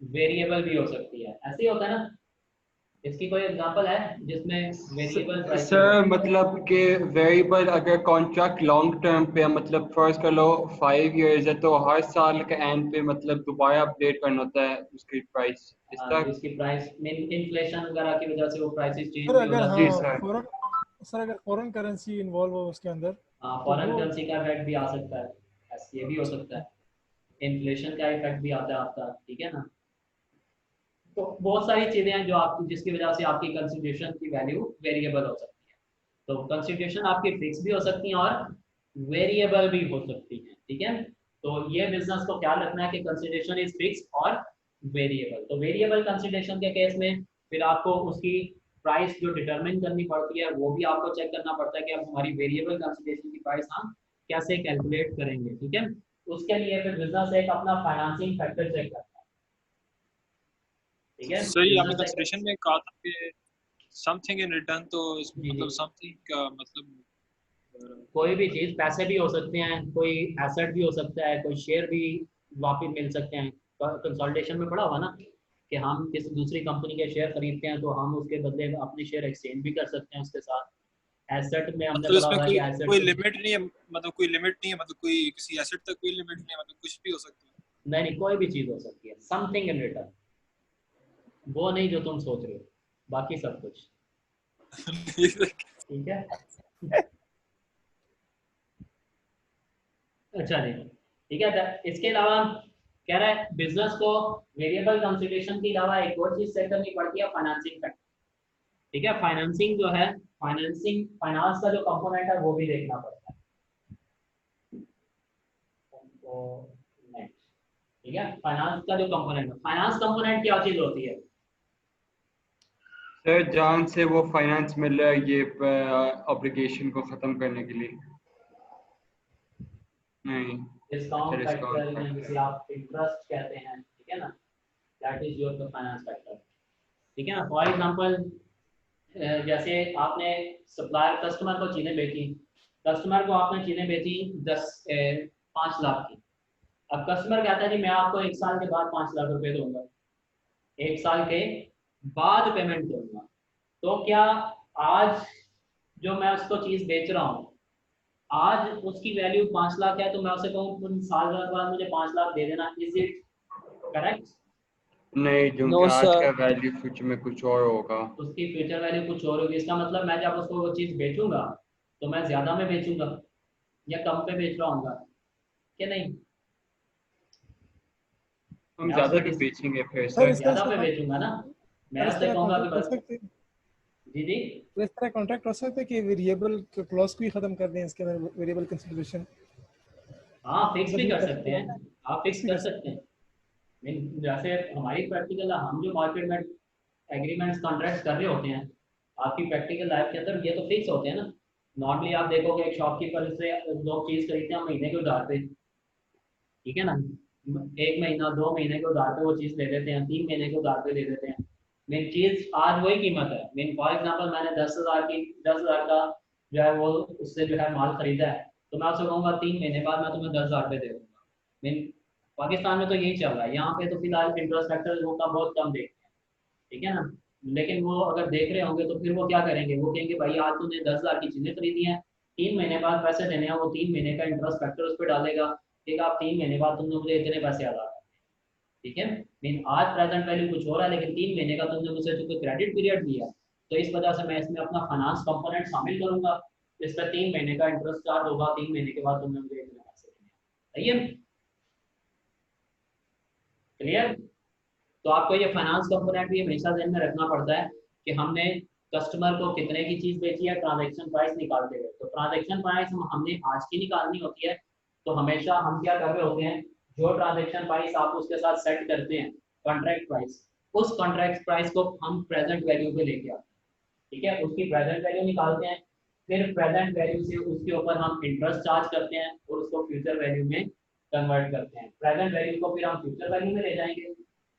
वेरिएबल भी हो सकती है। ऐसे ही होता है ना। इसकी कोई एग्जांपल है जिसमें वेरिएबल प्राइसिंग हो? सर मतलब कि वेरिएबल अगर कॉन्ट्रैक्ट लॉन्ग टर्म पे है, मतलब फर्स्ट कर लो 5 इयर्स है, तो हर साल के एंड पे मतलब दोबारा अपडेट करना होता है उसकी प्राइस इस तक। जिसकी प्राइस में इन्फ्लेशन वगैरह की वजह से वो प्राइसेस चेंज सर भी हो अगर जाती जी है। हाँ सर। फॉरेन, सर अगर फॉरेन करेंसी इन्वॉल्व हो उसके अंदर हाँ, तो फॉरेन वो करेंसी का इफेक्ट भी आ सकता है, ऐसे ये भी हो सकता है। इन्फ्लेशन का इफेक्ट भी आता है आपका, ठीक है ना। तो बहुत सारी चीजें हैं जो आपकी जिसकी वजह से आपकी कंसिडरेशन की वैल्यू वेरिएबल हो सकती है। तो कंसिडरेशन आपकी फिक्स भी हो सकती है और वेरिएबल भी हो सकती है। ठीक है, तो ये बिजनेस को ख्याल रखना है कि कंसिडरेशन इज फिक्स और वेरिएबल। तो वेरिएबल कंसिडरेशन के केस में फिर आपको उसकी प्राइस जो डिटरमिन करनी पड़ती है वो भी आपको चेक करना पड़ता है कि अब हमारी वेरिएबल कंसिडरेशन की प्राइस हम कैसे कैलकुलेट करेंगे। ठीक है, उसके लिए फिर बिजनेस एक अपना फाइनेंसिंग फैक्टर चेक करता है। ठीक है, सही आपने बिजनेस एक कंसिडरेशन में कहा था कि समथिंग इन रिटर्न, तो इसमें जी जी मतलब समथिंग का मतलब कोई भी चीज, पैसे भी हो सकते हैं, कोई एसेट भी हो सकता है, कोई शेयर भी वापिस मिल सकते हैं। कंसोलिडेशन में पड़ा हुआ ना कि हम किसी दूसरी कंपनी के शेयर खरीदते हैं तो हम उसके बदले अपने शेयर एक्सचेंज भी कर सकते हैं उसके साथ। एसेट में हमने मतलब पढ़ा इसमें हुआ है कोई कि एसेट कोई को लिमिट नहीं है, मतलब कोई लिमिट नहीं है, मतलब कोई किसी एसेट तक कोई लिमिट नहीं है, मतलब कुछ भी हो सकता नहीं नहीं, कोई भी चीज हो सकती है। समथिंग इन रिटर्न, वो नहीं जो तुम सोच रहे हो, बाकी सब कुछ। है। ठीक है, अच्छा जी, ठीक है। इसके अलावा कह रहा है बिजनेस को वेरिएबल कंसिडरेशन के अलावा एक और चीज चेक करनी पड़ती है, फाइनेंसिंग फैक्टर। ठीक है, फाइनेंसिंग जो है, फाइनेंसिंग फाइनेंस का जो कंपोनेंट है वो भी देखना पड़ता है। कंपोनेंट, ठीक है, फाइनेंस का जो कंपोनेंट है, फाइनेंस कंपोनेंट क्या चीज होती है? सर जान से वो फाइनेंस मिल रहा है ये ऑब्लिगेशन को खत्म करने के लिए। नहीं। अच्छा, डिस्काउंट डिस्काउंट फैक्टर या जिसे फैक्टर। आप इंटरेस्ट कहते हैं, ठीक है ना, that is your finance factor. ठीक है ना। फॉर एग्जांपल जैसे आपने सप्लायर कस्टमर को चीज़ें बेची, कस्टमर को आपने चीज़ें बेची 5 लाख की। अब कस्टमर कहता है जी मैं आपको 1 साल के बाद 5 लाख रुपए दूंगा, 1 साल के बाद पेमेंट दूंगा। तो क्या आज जो मैं उसको चीज़ बेच रहा हूँ, आज उसकी वैल्यू 5 लाख है, तो मैं उसे कहूँ साल बाद मुझे 5 लाख दे देना, इज इट करेक्ट? नहीं, क्योंकि नो आज सर। का वैल्यू फ्यूचर में कुछ और होगा। उसकी फ्यूचर वैल्यू कुछ और होगी। इसका मतलब मैं जब उसको वो चीज़ बेचूंगा तो मैं ज़्यादा में बेचूंगा या कम पे बेच रहा हूँ कि नहीं? हम मैं ज्यादा उसको क्यों किस बेचेंगे फिर सर सर? इस तरह ज़्यादा से पे बेचूंगा ना, मैं इस उससे तरह कहूँगा कि कॉन्ट्रैक्ट हो बस सकते जी जी। इस तरह कॉन्ट्रैक्ट हो सकते हैं कि वेरिएबल क्लॉज को ही खत्म कर दें, इसके अंदर वेरिएबल कंसिडरेशन हाँ फिक्स भी मतलब कर सकते हैं, आप फिक्स फिक्स भी कर कर सकते सकते हैं। जैसे हमारी प्रैक्टिकल, हम जो मार्केट में एग्रीमेंट्स कॉन्ट्रैक्ट्स कर रहे होते हैं, आपकी प्रैक्टिकल लाइफ के अंदर ये तो फिक्स होते हैं ना। नॉर्मली आप देखोगे एक शॉपकीपर से लोग चीज़ खरीदते हैं महीने के उधार पे, ठीक है ना, 1 महीना 2 महीने के उधार पे वो चीज़ दे देते हैं, 3 महीने के उधार पे दे देते हैं। मेन चीज़ आज वही कीमत है। मेन फॉर एग्जाम्पल मैंने 10,000 का जो है वो उससे जो है माल खरीदा है, तो मैं उससे कहूँगा 3 महीने बाद मैं तुम्हें 10,000 पे दे दूँगा। मेन पाकिस्तान में तो यही चल रहा है। यहाँ पे तो फिलहाल इंटरेस्ट फैक्टर वो का बहुत कम देखते हैं, ठीक है ना। लेकिन वो अगर देख रहे होंगे तो फिर वो क्या करेंगे, वो कहेंगे भाई आज तूने 10,000 की चीज़ें खरीदी हैं, 3 महीने बाद पैसे देने हैं, वो 3 महीने का इंटरेस्ट फैक्टर उस पर डालेगा, ठीक है आप 3 महीने बाद तुमने मुझे इतने पैसे अदा कर दिए, ठीक है। मीन आज प्रेजेंट वैल्यू कुछ हो रहा है, लेकिन 3 महीने का तुमने मुझे चूंकि क्रेडिट पीरियड दिया, तो इस वजह से मैं इसमें अपना फाइनेंस कंपोनेंट शामिल करूंगा, इस पर 3 महीने का इंटरेस्ट चार्ज होगा, 3 महीने के बाद तुमने मुझे इतने पैसे देने हैं। सही है, क्लियर? तो आपको ये फाइनेंस कंपोनेंट भी हमेशा ध्यान में रखना पड़ता है कि हमने कस्टमर को कितने की चीज बेची है, ट्रांजैक्शन प्राइस निकालते हुए। तो ट्रांजैक्शन प्राइस हमने आज की निकालनी होती है, तो हमेशा हम क्या कर रहे होते हैं, जो ट्रांजैक्शन प्राइस आप उसके साथ सेट करते हैं कॉन्ट्रैक्ट प्राइस, उस कॉन्ट्रैक्ट प्राइस को हम प्रेजेंट वैल्यू पे लेके आते हैं, ठीक है। उसकी प्रेजेंट वैल्यू निकालते हैं, फिर प्रेजेंट वैल्यू से उसके ऊपर हम इंटरेस्ट चार्ज करते हैं और उसको फ्यूचर वैल्यू में कन्वर्ट करते हैं। प्रेजेंट वैल्यू को फिर हम फ्यूचर वैल्यू में ले जाएंगे।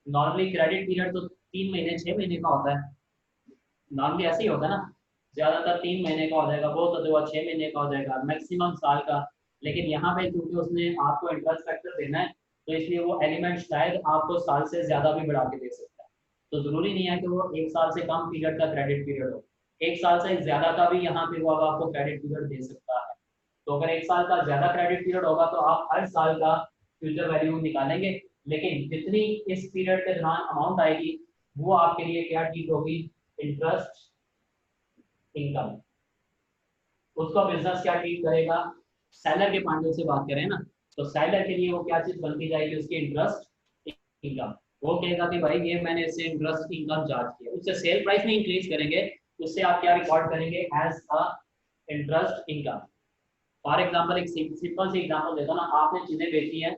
नॉर्मली क्रेडिट पीरियड तो 3 महीने 6 महीने का होता है, नॉर्मली ऐसे ही होता है ना, ज्यादातर 3 महीने का हो जाएगा, बहुत तो 6 महीने का हो जाएगा, मैक्सिमम साल का। लेकिन यहाँ पे क्योंकि उसने आपको इंटरेस्ट फैक्टर देना है, तो इसलिए वो एलिमेंट शायद आपको साल से ज्यादा भी बढ़ा के दे सकता है। तो जरूरी नहीं है कि वो 1 साल से कम पीरियड का क्रेडिट पीरियड हो, 1 साल से ज्यादा का भी यहाँ पे वो अब आपको क्रेडिट पीरियड दे सकता है। तो अगर 1 साल का ज्यादा क्रेडिट पीरियड होगा तो आप हर साल का फ्यूचर वैल्यू निकालेंगे, लेकिन जितनी इस पीरियड के दौरान अमाउंट आएगी वो आपके लिए क्या ठीक होगी, इंटरेस्ट इनकम। उसको बिजनेस क्या ट्रीट करेगा, सेलर के पॉइंट से बात करें ना, तो सेलर के लिए वो क्या चीज बनती जाएगी, उसकी इंटरेस्ट इनकम। वो कहेगा कि भाई ये मैंने इससे इंटरेस्ट इनकम चार्ज किया, उससे सेल प्राइस में इंक्रीज करेंगे, उससे आप क्या रिकॉर्ड करेंगे as a interest income. For example एक सिंपल सी एग्जाम्पल देता हूँ ना, आपने चीजें बेची है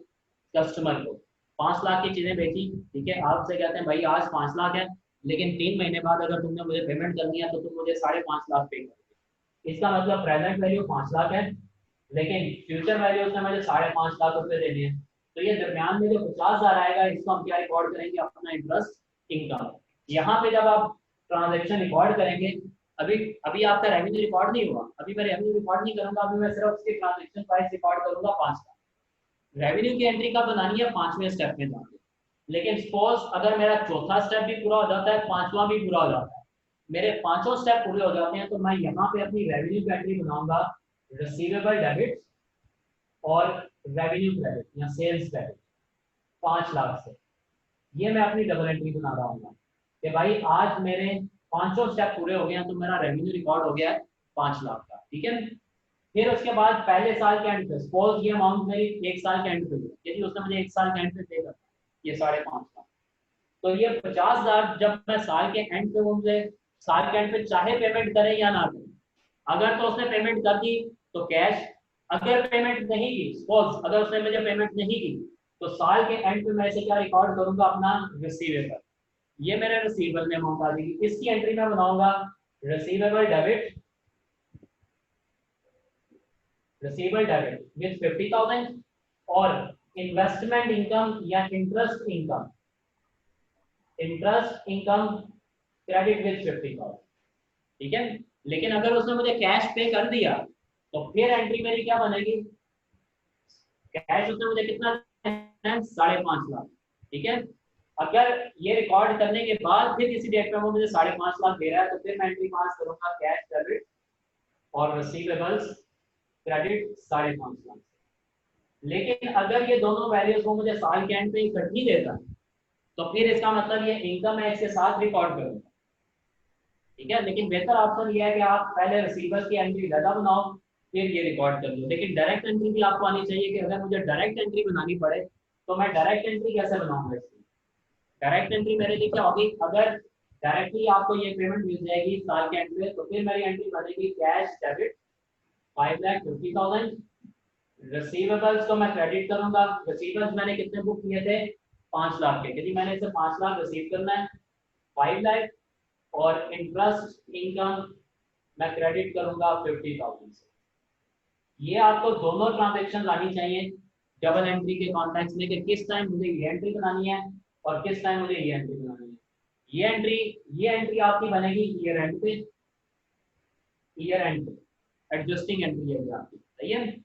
कस्टमर को, 5 लाख की चीजें बेची, ठीक है, आपसे कहते हैं भाई आज 5 लाख है, लेकिन 3 महीने बाद अगर तुमने मुझे पेमेंट करनी है तो तुम मुझे 5.5 लाख पे कर। इसका मतलब प्रेजेंट वैल्यू 5 लाख है, लेकिन फ्यूचर वैल्यू उसने मुझे 5.5 लाख रुपए देने हैं। तो ये दरमियान में जो 50,000 आएगा, इसको हम क्या रिकॉर्ड करेंगे, अपना इंटरेस्ट इनकम। यहाँ पे जब आप ट्रांजेक्शन रिकॉर्ड करेंगे, अभी अभी आपका रेवेन्यू रिकॉर्ड नहीं हुआ, अभी मैं रेवेन्यू रिकॉर्ड नहीं करूंगा, अभी मैं सिर्फ उसकी ट्रांजेक्शन प्राइस रिकॉर्ड करूंगा 5 लाख। रेवेन्यू की एंट्री कब बनानी है, 5वें स्टेप में जाके। लेकिन सपोज अगर मेरा चौथा स्टेप भी पूरा हो जाता है, 5वां भी पूरा हो जाता है, मेरे 5 स्टेप पूरे हो जाते हैं, तो मैं यहाँ पे अपनी रेवेन्यू की एंट्री बनाऊंगा, रिसीवेबल डेबिट और रेवेन्यू क्रेडिट या सेल्स क्रेडिट 5 लाख से। ये मैं अपनी डबल एंट्री बना रहा हूँ कि भाई आज मेरे 5 स्टेप पूरे हो गए हैं, तो मेरा रेवेन्यू रिकॉर्ड हो गया है 5 लाख का, ठीक है। फिर उसके बाद पहले साल के एंड पे सपोज ये अमाउंट मेरी 1 साल के एंड पे, यदि उसने मुझे 1 साल के एंड पे पे करना ये 5.5 लाख, तो ये 50,000 जब मैं साल के एंड पे, वो मुझे साल के एंड पे चाहे पेमेंट करे या ना करे, अगर तो उसने पेमेंट कर दी तो कैश, अगर पेमेंट नहीं की, सपोज अगर उसने मुझे पेमेंट नहीं की, तो साल के एंड पे मैं इसे क्या रिकॉर्ड करूंगा, अपना रिसीवेबल। ये मेरे रिसीवेबल में अमाउंट आ जाएगी, इसकी एंट्री में बनाऊंगा receivable debit, receivable debit with 50,000 और इन्वेस्टमेंट इनकम या इंटरेस्ट इनकम क्रेडिट विद 50,000। ठीक है। लेकिन अगर उसने मुझे कैश पे कर दिया तो फिर एंट्री मेरी क्या बनेगी, कैश उसने मुझे कितना 5.5 लाख, ठीक है। अगर ये रिकॉर्ड करने के बाद फिर किसी डेट में वो मुझे 5.5 लाख दे रहा है तो फिर मैं एंट्री पास करूंगा कैश डेबिट और रिसीवेबल्स क्रेडिट 5.5 लाख। लेकिन अगर ये दोनों वैल्यूज को मुझे साल के एंड पे इकट्ठी देता है तो फिर इसका मतलब ये इनकम है इसके साथ रिकॉर्ड करूंगा, ठीक है। लेकिन बेहतर ऑप्शन ये है कि आप पहले रिसीवर्स की एंट्री ज्यादा बनाओ फिर ये रिकॉर्ड कर लो। लेकिन डायरेक्ट एंट्री भी आपको आनी चाहिए कि अगर मुझे डायरेक्ट एंट्री बनानी पड़े तो मैं डायरेक्ट एंट्री कैसे बनाऊंगा इसकी। डायरेक्ट एंट्री मेरे लिए क्या होगी, अगर डायरेक्टली आपको ये पेमेंट मिल जाएगी साल के एंड पे तो फिर मेरी एंट्री बनेगी कैश डेबिट 5,50,000, रिसीवेबल्स को मैं क्रेडिट करूंगा। रिसीवेबल्स मैंने कितने बुक किए थे 5 लाख के, क्योंकि मैंने इसे 5 लाख रिसीव करना है 5 लाख, और इंटरेस्ट इनकम मैं क्रेडिट करूंगा 50,000 से। ये आपको दोनों ट्रांजेक्शन आनी चाहिए डबल एंट्री के कॉन्टेक्स्ट में कि किस टाइम मुझे ये एंट्री बनानी है और किस टाइम मुझे ये एंट्री बनानी है। ये एंट्री आपकी बनेगी ईयर एंड पे, ईयर एंड पे एडजस्टिंग एंट्री है आपकी, सही है।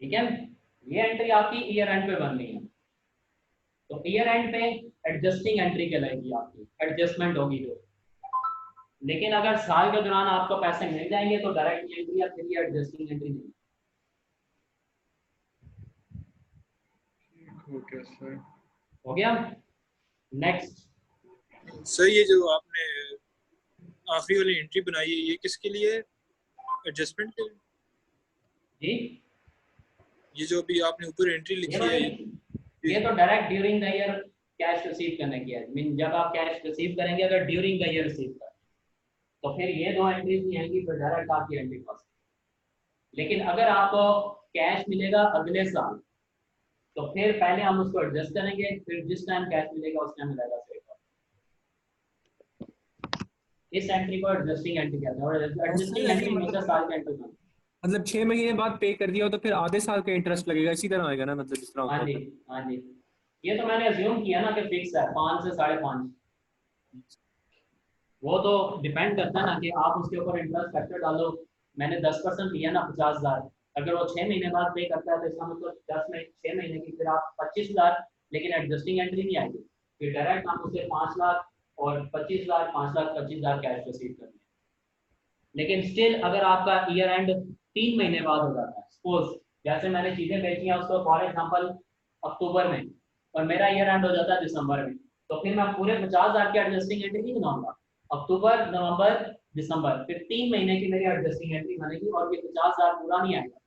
ठीक है, ये एंट्री आपकी ईयर एंड पे बननी है। तो ईयर एंड पे एडजस्टिंग एंट्री कहलाएगी आपकी, एडजस्टमेंट होगी जो। लेकिन अगर साल के दौरान आपको पैसे मिल जाएंगे तो डायरेक्ट एंट्री या फिर एडजस्टिंग एंट्री नहीं। ओके सर, हो गया। नेक्स्ट सर ये जो आपने आखिरी वाली एंट्री बनाई है ये किसके लिए है, एडजस्टमेंट के लिए? जी, ये जो अभी आपने ऊपर एंट्री लिखी है ये तो direct during the year cash receive करने की है। मीन जब आप कैश रिसीव करेंगे अगर ड्यूरिंग द ईयर रिसीव कर तो फिर ये दो एंट्रीज नहीं आएंगी, तो डायरेक्ट आपकी एंट्री कॉस्ट। लेकिन अगर आपको कैश मिलेगा अगले साल तो फिर पहले हम उसको एडजस्ट करेंगे, फिर जिस टाइम कैश मिलेगा उस टाइम मिलेगा सेट। इस एंट्री को एडजस्टिंग एंट्री कहते हैं और एडजस्टिंग एंट्री हमेशा साल के एंट्री में। मतलब 6 महीने बाद पे कर दिया हो तो फिर आधे साल का इंटरेस्ट लगेगा, इसी तरह आएगा ना, मतलब जिस तरह होता हाँ जी, है। हाँ जी, ये तो मैंने अज्यूम किया ना कि फिक्स है 5 से 5.5। वो तो डिपेंड करता है ना कि आप उसके ऊपर इंटरेस्ट फैक्टर डालो। मैंने 10% लिया ना 50,000, अगर वो 6 महीने बाद पे करता है तो इसका मतलब 10 में 6 महीने की फिर आप 25,000, लेकिन एडजस्टिंग एंट्री नहीं आएगी, फिर डायरेक्ट आप उसे 5 लाख और 25,000 5,25,000 कैश रिसीव करने। लेकिन स्टिल अगर आपका ईयर एंड 3 महीने बाद हो जाता है, सपोज जैसे मैंने चीजें बेची हैं उसको फॉर एग्जांपल अक्टूबर में और मेरा ईयर एंड हो जाता है दिसंबर में, तो फिर मैं पूरे 50,000 की एडजस्टिंग एंट्री नहीं बनाऊंगा। अक्टूबर नवंबर दिसंबर फिर 3 महीने की मेरी एडजस्टिंग एंट्री बनेगी और ये 50,000 पूरा नहीं आएगा,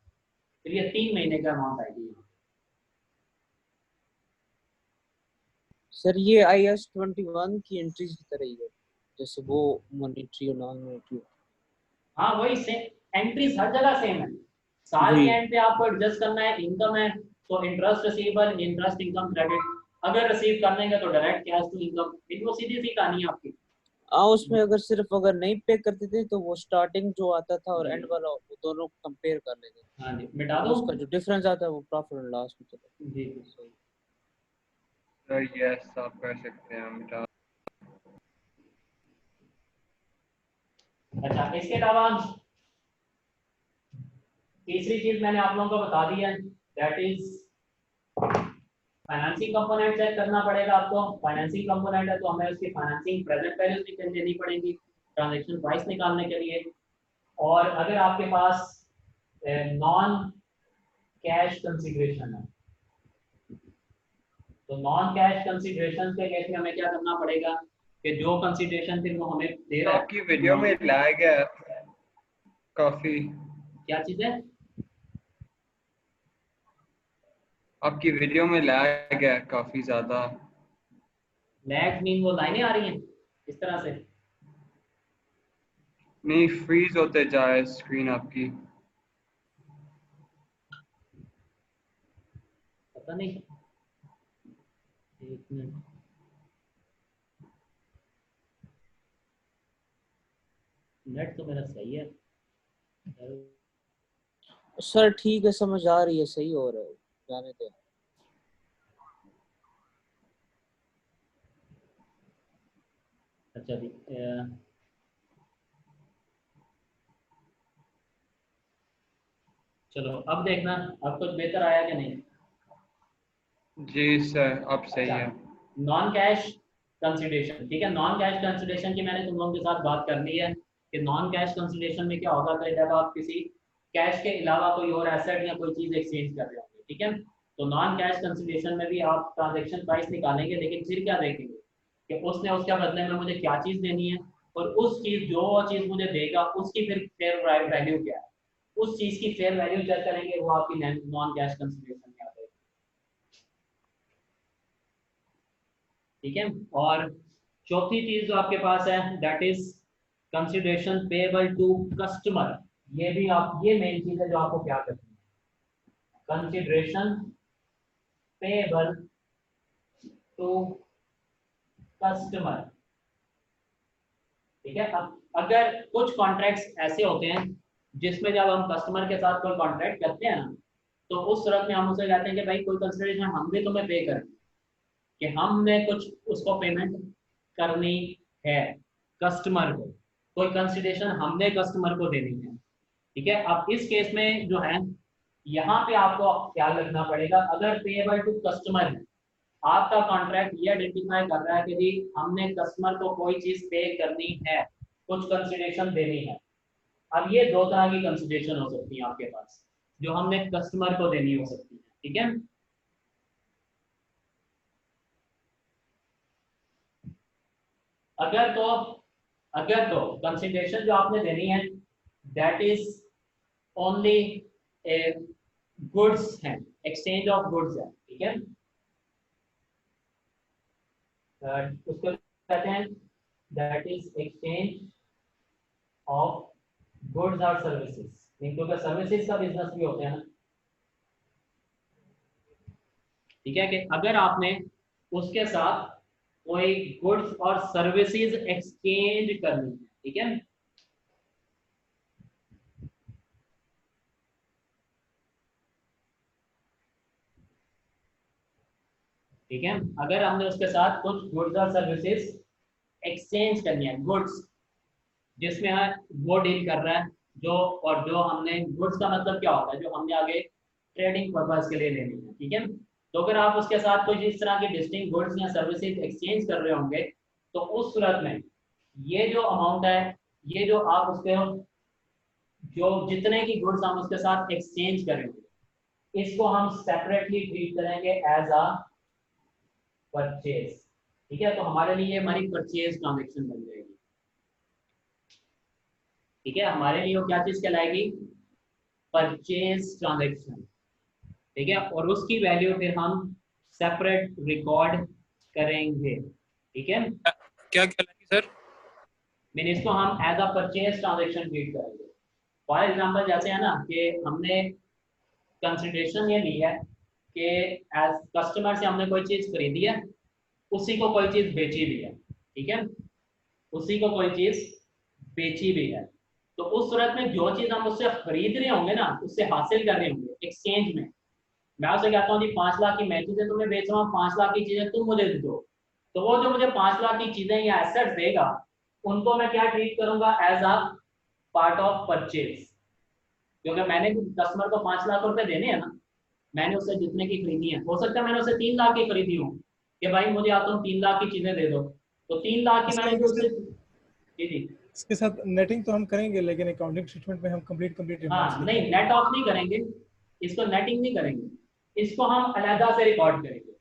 फिर ये 3 महीने का अमाउंट आएगी। सर ये IS-21 की एंट्रीज की तरह ही है जैसे वो मॉनेटरी और नॉन मॉनेटरी। हाँ वही सेम एंट्रीज हर जगह सेम है। साल के एंड पे आपको एडजस्ट करना है, इनकम है तो interest receivable, interest income credit, अगर रिसीव कर लेंगे तो डायरेक्ट कैश टू इनकम, वो सीधी सी कहानी है आपकी। उसमें अगर नहीं पे करते थे तो वो स्टार्टिंग जो आता था और एंड वाला वो दोनों कंपेयर कर लेते थे। हाँ जी, मिटा दो उसका जो डिफरेंस आता है वो प्रॉफिट एंड लॉस में चला। जी सही सर यस आप कर सकते हैं मिटा। अच्छा, इसके अलावा तीसरी चीज मैंने आप लोगों को बता दी है, that is financing component check करना पड़ेगा आपको। फाइनेंसिंग कंपोनेंट है तो हमें उसकी फाइनेंसिंग प्रेजेंट वैल्यू देनी पड़ेगी ट्रांजैक्शन प्राइस निकालने के लिए। और अगर आपके पास नॉन कैश कंसीडरेशन है तो नॉन कैश कंसीडरेशन के केस में हमें क्या करना पड़ेगा कि जो कंसीडरेशन फिर वो हमें दे रहा है। आपकी वीडियो में लैग है काफी। क्या चीज है? आपकी वीडियो में लैग है काफी ज्यादा। लैग मीन वो लाइनें आ रही हैं इस तरह से? नहीं फ्रीज होते जाए स्क्रीन आपकी। पता नहीं। एक मिनट, नेट तो मेरा सही है। सर ठीक है, समझ आ रही है, सही हो रहा है, जाने दे। अच्छा जी, चलो अब देखना, अब कुछ बेहतर आया कि नहीं। जी सर, अब सही है। नॉन कैश कंसिडरेशन, ठीक है। नॉन कैश कंसिडरेशन की मैंने तुम लोगों के साथ बात कर ली है कि नॉन कैश कंसिडरेशन में क्या होगा कि जब आप किसी कैश के अलावा कोई और एसेट या कोई चीज एक्सचेंज कर रहे होंगे, ठीक है। तो नॉन कैश कंसिडरेशन में भी आप ट्रांजेक्शन प्राइस निकालेंगे, लेकिन फिर क्या देखेंगे कि उसने उसके बदले में मुझे क्या चीज देनी है, और उस चीज जो चीज मुझे देगा उसकी फिर फेयर वैल्यू क्या है, उस चीज की फेयर वैल्यू चेक करेंगे, वो आपकी नॉन कैश कंसिडरेशन में आ जाएगी, ठीक है। और चौथी चीज जो आपके पास है that is consideration payable to customer. ये भी आप, ये मेन चीज है जो आपको क्या करनी है, कंसिडरेशन पेएबल टू कस्टमर, ठीक है। अब अगर कुछ कॉन्ट्रैक्ट्स ऐसे होते हैं जिसमें जब हम कस्टमर के साथ कोई कॉन्ट्रैक्ट करते हैं ना, तो उस सूरत में हम उसे कहते हैं कि भाई कोई कंसिडरेशन हम भी तुम्हें पे करें, कि हमने कुछ उसको पेमेंट करनी है कस्टमर को, कोई कंसिडरेशन हमने कस्टमर को देनी है, ठीक है। अब इस केस में जो है यहाँ पे आपको ख्याल रखना पड़ेगा, अगर पेएबल टू कस्टमर है, आपका कॉन्ट्रैक्ट ये आइडेंटिफाई कर रहा है कि जी हमने कस्टमर को कोई चीज पे करनी है, कुछ कंसिडरेशन देनी है। अब ये दो तरह की कंसिडरेशन हो सकती है आपके पास, जो हमने कस्टमर को देनी हो सकती है, ठीक है। अगर तो कंसिडरेशन जो आपने देनी है that is only A goods है, एक्सचेंज ऑफ गुड्स है, ठीक है। उसको कहते हैं that is exchange of goods और सर्विसेज, क्योंकि सर्विसेज का बिजनेस भी होते हैं ना, ठीक है। कि अगर आपने उसके साथ कोई गुड्स और सर्विसेज एक्सचेंज करनी है, ठीक है। ठीक है, अगर हमने उसके साथ कुछ गुड्स और सर्विसेज एक्सचेंज करनी है, गुड्स जिसमें वो डील कर रहा है जो, और जो हमने गुड्स का मतलब क्या होता है, जो हमने आगे ट्रेडिंग पर्पज के लिए लेनी है, ठीक है। तो अगर आप उसके साथ कोई इस तरह की डिस्टिंक्ट गुड्स या सर्विसेज एक्सचेंज कर रहे होंगे, तो उस सूरत में ये जो अमाउंट है, ये जो आप उसके, जो जितने की गुड्स हम उसके साथ एक्सचेंज करेंगे, इसको हम सेपरेटली ट्रीट करेंगे एज अ परचेज, ठीक है। तो हमारे लिए हमारी परचेज ट्रांजेक्शन बन जाएगी, ठीक है। हमारे लिए वो क्या चीज कहलाएगी, परचेज ट्रांजेक्शन, ठीक है। और उसकी वैल्यू फिर हम सेपरेट रिकॉर्ड करेंगे, ठीक है। क्या कहलाएगी सर? मीन इसको हम as a purchase transaction treat करेंगे। फॉर एग्जांपल जैसे है ना कि हमने कंसिडरेशन ये ली है कि एज कस्टमर से हमने कोई चीज खरीदी है, उसी को कोई चीज बेची भी है, ठीक है, उसी को कोई चीज बेची भी है। तो उस सूरत में जो चीज हम उससे खरीद रहे होंगे ना, उससे हासिल कर रहे होंगे एक्सचेंज में, मैं उससे कहता हूँ जी 5 लाख की मैं चीजें तुम्हें बेच रहा हूँ, 5 लाख की चीजें तुम मुझे दे दो, तो वो जो मुझे 5 लाख की चीजें या एसेट्स देगा, उनको मैं क्या ट्रीट करूंगा, as a part of purchase, क्योंकि मैंने कस्टमर को 5 लाख रुपए देने हैं ना, मैंने उससे जितने की खरीदी है, हो सकता है मैंने उससे 3 लाख की खरीदी हूँ कि भाई मुझे आप तुम 3 लाख की चीजें दे दो, तो 3 लाख की मैंने उससे, जी जी, इसके साथ नेटिंग तो हम करेंगे, लेकिन अकाउंटिंग स्टेटमेंट में हम कंप्लीट हाँ नहीं, नेट ऑफ नहीं करेंगे, इसको नेटिंग नहीं करेंगे, इसको हम अलहदा से रिकॉर्ड करेंगे।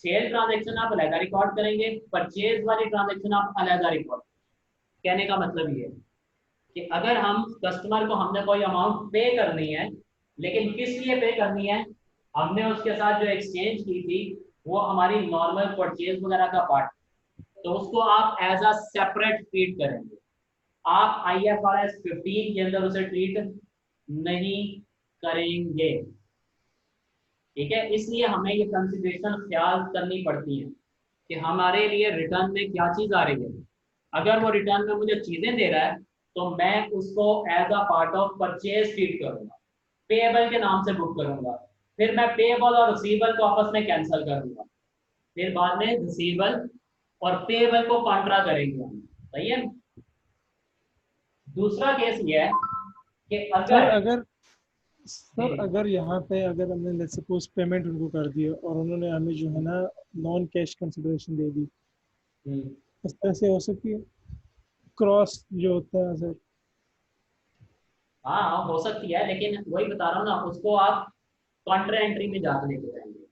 सेल ट्रांजैक्शन आप अलहदा रिकॉर्ड करेंगे, परचेज वाली ट्रांजैक्शन आप अलहदा रिकॉर्ड। कहने का मतलब ये है कि अगर हम कस्टमर को, हमने कोई अमाउंट पे करनी है, लेकिन किस लिए पे करनी है, हमने उसके साथ जो एक्सचेंज की थी वो हमारी नॉर्मल परचेज वगैरह का पार्ट, तो उसको आप एज अ सेपरेट ट्रीट करेंगे, आप IFRS 15 के अंदर उसे ट्रीट नहीं करेंगे, ठीक है। इसलिए हमें ये कंसिडरेशन ख्याल करनी पड़ती है कि हमारे लिए रिटर्न में क्या चीज़ आ रही है। अगर वो रिटर्न में मुझे चीज़ें दे रहा है तो मैं उसको as a part of purchase treat करूंगा, पेएबल के नाम से बुक करूंगा। फिर मैं पेएबल और रिसीवेबल को आपस में कैंसिल कर दूंगा, फिर बाद में रिसीवेबल और पेएबल को कॉन्ट्रा करेंगे हम। सही है। दूसरा केस ये है कि अगर यहाँ पे अगर हमने लेट्स सपोज पेमेंट उनको कर दी और उन्होंने हमें जो है ना नॉन कैश कंसिडरेशन दे दी, इस तरह से हो सकती है क्रॉस जो होता है सर? हाँ हो सकती है, लेकिन वही बता रहा हूँ ना, उसको आप कॉन्ट्रा एंट्री में जाकर लेके जाएंगे,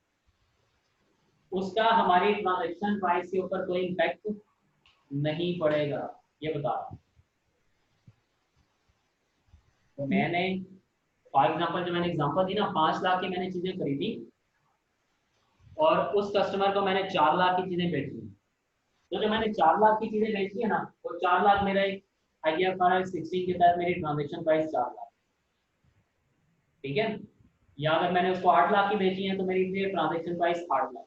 उसका हमारी ट्रांजैक्शन प्राइस के ऊपर कोई इम्पैक्ट नहीं पड़ेगा, ये बता रहा हूँ। तो मैंने फॉर एग्जांपल जो मैंने एग्जांपल दी ना, 5 लाख की मैंने चीजें खरीदी और उस कस्टमर को मैंने 4 लाख की चीजें बेची, तो जो मैंने 4 लाख की चीजें बेची है ना, वो 4 लाख मेरा IFRS 16 के तहत मेरी ट्रांजैक्शन प्राइस 4 लाख, ठीक है। या अगर मैंने उसको 8 लाख की बेची है तो मेरी ट्रांजैक्शन प्राइस 8 लाख।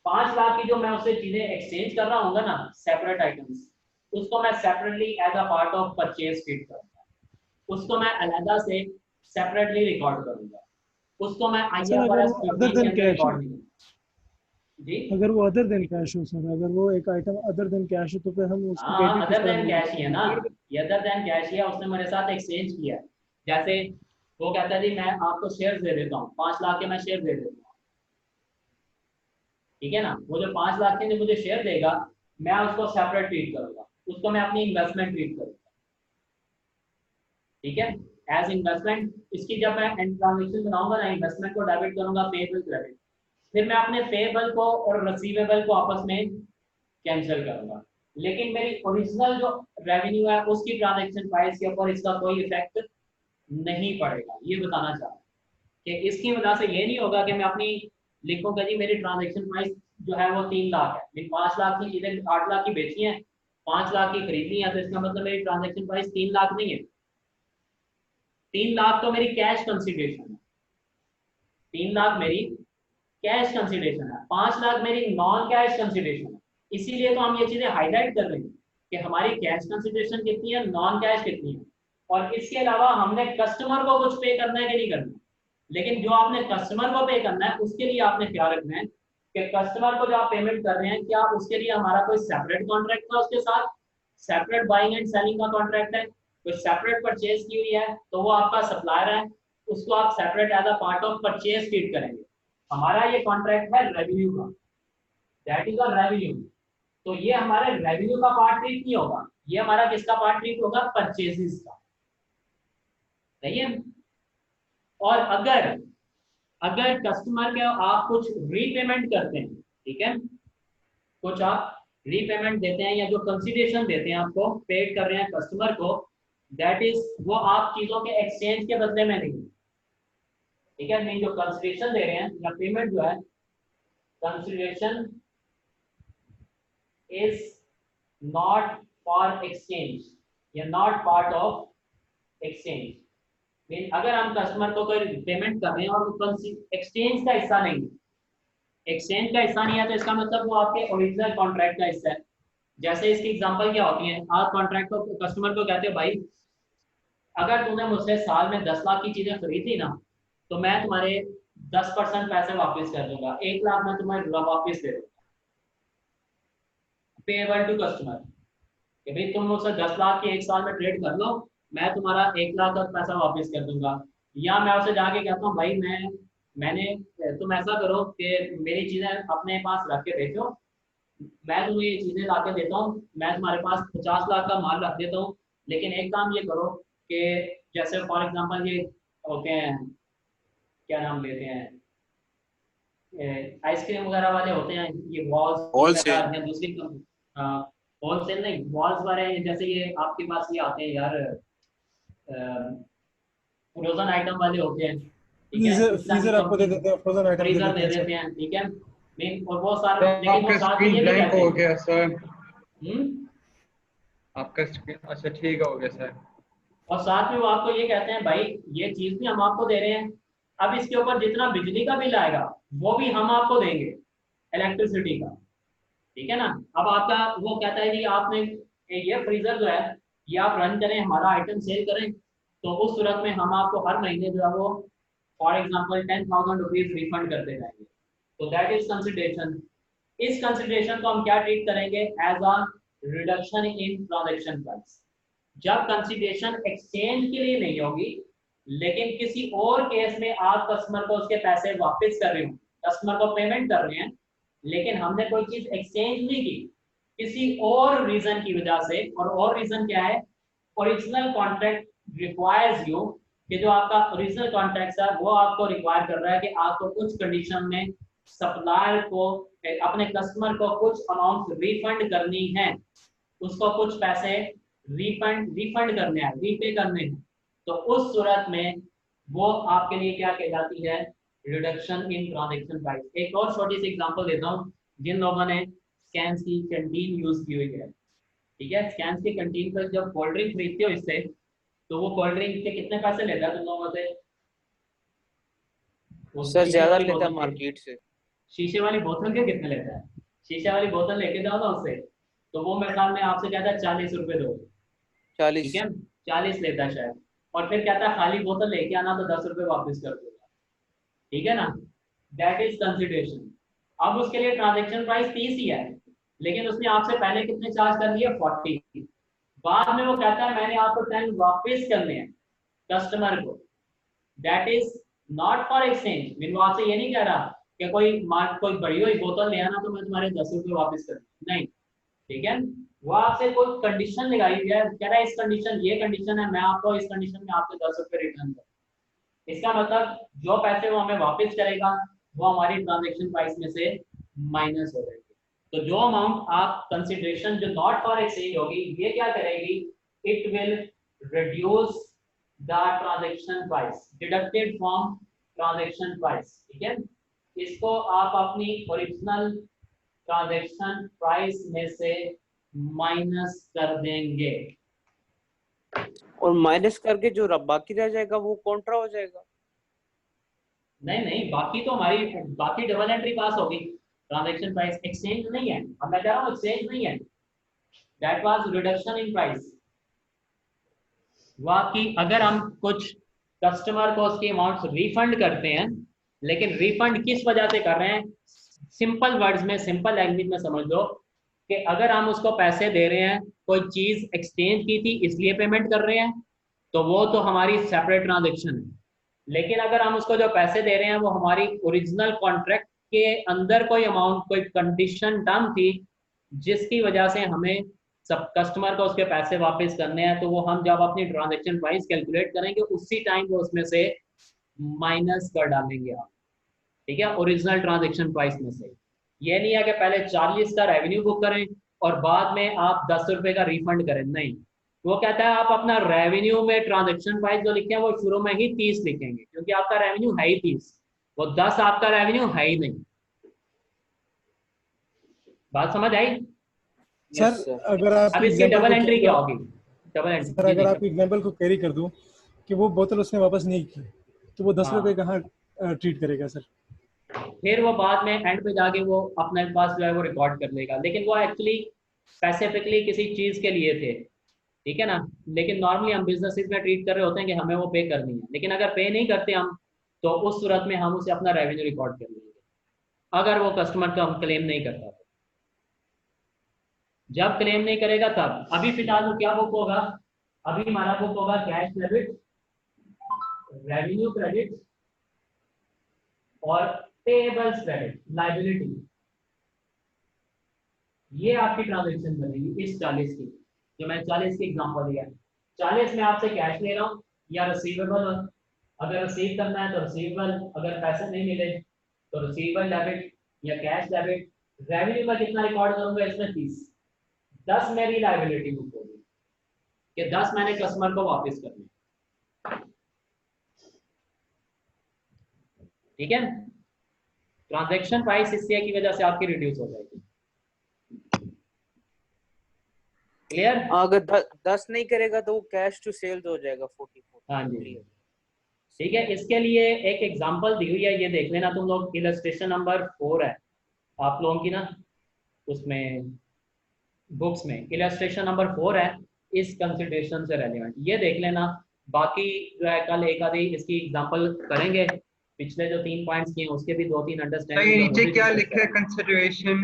5 लाख की जो मैं उससे चीजें एक्सचेंज कर रहा हूँ ना, सेपरेट आइटम्स, उसको मैं separately as a part of purchase treat करूंगा, उसको मैं अलहदा से सेपरेटली रिकॉर्ड करूंगा, उसको मैं IFRS 15 के अंदर रिकॉर्ड नहीं करूंगा। जी अगर वो अदर देन कैश हो सर, अगर वो एक आइटम अदर देन कैश हो तो फिर हम उसको हाँ अदर देन कैश ही है ना, ये अदर देन कैश ही है, उसने मेरे साथ एक्सचेंज किया है। जैसे वो कहता है जी मैं आपको शेयर दे देता हूँ, 5 लाख के मैं शेयर दे देता हूँ, ठीक है ना। वो जो 5 लाख के जो मुझे शेयर देगा मैं उसको सेपरेट ट्रीट करूंगा, उसको मैं अपनी इन्वेस्टमेंट ट्रीट करूंगा, ठीक है, एज इन्वेस्टमेंट। इसकी जब मैं एंड ट्रांजेक्शन बनाऊंगा ना, इन्वेस्टमेंट को डेबिट करूंगा, पेएबल क्रेडिट, फिर मैं अपने पेएबल को और रिसीवेबल को आपस में कैंसिल करूंगा, लेकिन मेरी ओरिजिनल जो रेवेन्यू है उसकी ट्रांजैक्शन प्राइस के ऊपर इसका कोई इफेक्ट नहीं पड़ेगा। ये बताना चाह रहा हूँ कि इसकी वजह से ये नहीं होगा कि मैं अपनी लिखूंगा जी मेरी ट्रांजैक्शन प्राइस जो है वो 3 लाख है, मैं 5 लाख की चीजें 8 लाख की बेची है, 5 लाख की खरीदनी है, तो इसका मतलब मेरी ट्रांजैक्शन प्राइस 3 लाख नहीं है। 3 लाख तो मेरी कैश कंसिडरेशन है, 3 लाख मेरी कैश कंसिडरेशन है, 5 लाख मेरी नॉन कैश कंसिडरेशन है। इसीलिए तो हम ये चीजें हाईलाइट कर रहे हैं कि हमारी कैश कंसिडरेशन कितनी है, नॉन कैश कितनी है, और इसके अलावा हमने कस्टमर को कुछ पे करना है कि नहीं करना। लेकिन जो आपने कस्टमर को पे करना है उसके लिए आपने ख्याल रखना है कि कस्टमर को जो आप पेमेंट कर रहे हैं क्या उसके लिए हमारा कोई सेपरेट कॉन्ट्रैक्ट है, उसके साथ सेपरेट बाइंग एंड सेलिंग का कॉन्ट्रैक्ट है, कोई सेपरेट परचेज की हुई है तो वो आपका सप्लायर है, उसको आप separate as a part of purchase treat करेंगे। हमारा ये कॉन्ट्रैक्ट है रेवेन्यू का, दैट इज अ रेवेन्यू, तो ये हमारे रेवेन्यू का पार्ट ट्रीट नहीं होगा, ये हमारा किसका पार्ट ट्रीट होगा, परचेजेस का। सही है। और अगर अगर कस्टमर के आप कुछ रीपेमेंट करते हैं, ठीक है, कुछ आप रीपेमेंट देते हैं या जो कंसीडरेशन देते हैं आपको पेड कर रहे हैं कस्टमर को, दैट इज वो आप चीजों के एक्सचेंज के बदले में नहीं, ठीक है, नहीं जो कंसीडरेशन दे रहे हैं या पेमेंट जो है, consideration is not for exchange या not part of exchange। Mean अगर हम कस्टमर को कोई पेमेंट कर रहे हैं और वो एक्सचेंज का हिस्सा नहीं, एक्सचेंज का हिस्सा नहीं है तो इसका मतलब वो आपके ओरिजिनल कॉन्ट्रैक्ट का हिस्सा है। जैसे इसकी एग्जांपल क्या होती है, आप कॉन्ट्रैक्ट को कस्टमर को कहते हो भाई अगर तूने मुझसे साल में 10 लाख की चीजें खरीदी ना तो मैं तुम्हारे 10% पैसे वापस कर दूंगा, 1 लाख में तुम्हें वापस दे दूंगा, पेएबल टू कस्टमर, कि भाई तुम मुझसे 10 लाख की 1 साल में ट्रेड कर लो, मैं तुम्हारा 1 लाख का पैसा वापस कर दूंगा। या मैं उसे जाके कहता हूँ भाई मैंने तुम ऐसा करो कि मेरी चीजें अपने पास रख के बेचो, मैं तुम्हें ये चीजें ला के देता हूँ, मैं तुम्हारे पास 50 लाख का माल रख देता हूँ, लेकिन एक काम ये करो कि जैसे फॉर एग्जांपल ये होते हैं, क्या नाम लेते हैं, आइसक्रीम वगैरह वाले होते हैं, ये वॉल्स या दूसरी होलसेल नहीं, वॉल्स वाले जैसे ये आपके पास ये आते हैं यार, फ्रोजन आइटम वाले होते हैं, ठीक है, फ्रीजर आपको दे देते हैं, फ्रोजन आइटम फ्रीजर दे देते हैं, ठीक है, मेन और वो सारे, लेकिन वो साथ में ये भी ब्लैंक कहते हो हैं गया सर, आपका स्क्रीन, अच्छा ठीक हो गया सर। और साथ में वो आपको ये कहते हैं भाई ये चीज भी हम आपको दे रहे हैं, अब इसके ऊपर जितना बिजली का बिल आएगा वो भी हम आपको देंगे, इलेक्ट्रिसिटी का, ठीक है ना। अब आपका वो कहता है कि आपने ये फ्रीजर जो है ये आप रन करें, हमारा आइटम सेल करें, तो उस सूरत में हम आपको हर महीने जो है वो फॉर एग्जाम्पल 10,000 रुपीज रिफंड करते जाएंगे। तो दैट इज कंसिडरेशन। इस कंसिडरेशन को हम क्या ट्रीट करेंगे, as a reduction in transaction price. जब कंसिडरेशन एक्सचेंज के लिए नहीं होगी, लेकिन किसी और केस में आप कस्टमर को उसके पैसे वापस कर रहे हो, कस्टमर को पेमेंट कर रहे हैं, लेकिन हमने कोई चीज एक्सचेंज नहीं की किसी और रीजन की वजह से, और रीजन क्या है, ओरिजिनल कॉन्ट्रैक्ट रिक्वायर्स यू, कि जो आपका ओरिजिनल कॉन्ट्रैक्ट है वो आपको रिक्वायर कर रहा है कि आपको कुछ कंडीशन में सप्लायर को, अपने कस्टमर को कुछ अमाउंट रिफंड करनी है, उसको कुछ पैसे रिफंड करने हैं, रीपे करने हैं। तो उस सूरत में वो आपके लिए क्या कहलाती है, रिडक्शन इन ट्रांजैक्शन प्राइस। एक और छोटी सी एग्जांपल देता हूँ, जिन लोगों ने स्कैन्स की कैंटीन यूज की हुई है, ठीक है, स्कैन्स की कैंटीन पर जब कोल्ड ड्रिंक खरीदते हो इससे, तो वो कोल्ड ड्रिंक के कितने पैसे लेता है तुम लोगों से? सर ज्यादा लेता है मार्केट से। शीशे वाली बोतल के कितने लेता है? शीशे वाली बोतल लेके जाओ ना उससे, तो वो मेरे ख्याल में आपसे कहता है 40 रुपए दो, 40। ठीक है, 40 लेता है शायद, और फिर कहता है खाली बोतल लेके आना तो 10 रुपए वापस कर दूंगा, ठीक है ना। That is consideration. अब उसके लिए ट्रांजेक्शन प्राइस 30 ही है, लेकिन उसने आपसे पहले कितने चार्ज कर लिए, 40। बाद में वो कहता है मैंने आपको 10 वापस करने हैं कस्टमर को। That is not for exchange. Mean वो आपसे ये नहीं कह रहा कि कोई बड़ी हुई बोतल ले आना तो मैं तुम्हारे 10 रुपए वापस कर, नहीं, ठीक है। वो आपसे कोई कंडीशन लगाई हुई है, कह रहा है इस कंडीशन, ये कंडीशन है, मैं आपको इस कंडीशन में आपको 10 रुपए रिटर्न कर। इसका मतलब जो पैसे वो हमें वापस करेगा वो हमारी ट्रांजेक्शन प्राइस में से माइनस हो जाएगी। तो जो अमाउंट आप कंसिडरेशन जो नॉट फॉर एक्सचेंज होगी, ये क्या करेगी, it will reduce the transaction price deducted from transaction price, ठीक है। इसको आप अपनी ओरिजिनल ट्रांजेक्शन प्राइस में से माइनस कर देंगे, और माइनस करके जो बाकी रह जाएगा वो कॉन्ट्रा हो जाएगा। नहीं, बाकी तो हमारी बाकी डबल एंट्री पास होगी, ट्रांजैक्शन प्राइस एक्सचेंज नहीं है। अब मैं कह रहा हूँ एक्सचेंज नहीं है, that was reduction in price. बाकी अगर हम कुछ कस्टमर को उसकी अमाउंट रिफंड करते हैं, लेकिन रिफंड किस वजह से कर रहे हैं, सिंपल वर्ड्स में, सिंपल लैंग्वेज में समझ लो कि अगर हम उसको पैसे दे रहे हैं, कोई चीज एक्सचेंज की थी इसलिए पेमेंट कर रहे हैं, तो वो तो हमारी सेपरेट ट्रांजेक्शन है। लेकिन अगर हम उसको जो पैसे दे रहे हैं वो हमारी ओरिजिनल कॉन्ट्रैक्ट के अंदर कोई अमाउंट, कोई कंडीशन टर्म थी जिसकी वजह से हमें सब कस्टमर को उसके पैसे वापस करने हैं, तो वो हम जब अपनी ट्रांजैक्शन प्राइस कैलकुलेट करेंगे उसी टाइम वो उसमें से माइनस कर डालेंगे आप, ठीक है, ओरिजिनल ट्रांजैक्शन प्राइस में से। ये नहीं है कि पहले 40 का रेवेन्यू बुक करें और बाद में आप 10 रुपए का रिफंड करें, नहीं। वो कहता है आप अपना रेवेन्यू में ट्रांजैक्शन प्राइस जो लिखे हैं वो शुरू में ही 30 लिखेंगे, क्योंकि आपका रेवेन्यू है ही 30, वो 10 आपका रेवेन्यू है ही नहीं। बात समझ आई? सर अगर आप अब इसकी डबल एंट्री क्या होगी, डबल एंट्री सर अगर आप एग्जांपल को कैरी कर दूं कि वो बोतल उसने वापस नहीं की, तो वो 10 रुपए कहाँ ट्रीट करेगा सर? फिर वो बाद में एंड पे जाके वो अपने पास जो है वो रिकॉर्ड कर लेगा, लेकिन वो एक्चुअली स्पेसिफिकली किसी चीज के लिए थे, ठीक है ना। लेकिन नॉर्मली हम बिजनेसेस में ट्रीट कर रहे होते हैं कि हमें वो पे करनी है, लेकिन अगर पे नहीं करते हम, तो उस सूरत में हम उसे अपना रेवेन्यू रिकॉर्ड कर लेंगे, अगर वो कस्टमर का हम क्लेम नहीं करता तो। जब क्लेम नहीं करेगा तब। अभी फिलहाल वो क्या बुक होगा, अभी हमारा बुक होगा कैश डेबिट, रेवेन्यू क्रेडिट और पेएबल्स क्रेडिट, लायबिलिटी। ये आपकी ट्रांजेक्शन बनेगी इस 40 की, जो मैं 40 की एग्जांपल दिया। 40 में आपसे कैश ले रहा हूँ या रिसीवेबल, अगर रिसीव करना है तो रिसीवेबल, अगर पैसे नहीं मिले तो रिसीवेबल डेबिट या कैश डेबिट। रेवेन्यू का कितना रिकॉर्ड करूंगा इसमें, 30। 10 मेरी लायबिलिटी बुक होगी कि 10 मैंने कस्टमर को वापस करने, ठीक है। ट्रांजैक्शन प्राइस इससे की वजह से आपकी रिड्यूस हो जाएगी। क्लियर? अगर 10 नहीं करेगा तो वो कैश टू सेल्स हो जाएगा 44। हाँ जी, ठीक है। इसके लिए एक एग्जांपल दी हुई है, ये देख लेना तुम लोग, इलस्ट्रेशन नंबर 4 है आप लोगों की ना, उसमें बुक्स में इलस्ट्रेशन नंबर 4 है इस कंसिडरेशन से रेलिवेंट, ये देख लेना। बाकी जो है कल एक आधी इसकी एग्जांपल करेंगे, पिछले जो 3 पॉइंट्स किए उसके भी 2-3 तो ये अंडरस्टैंडिंग जो नीचे मुझे क्या डिस्कस लिखा है, करेंगे। Consideration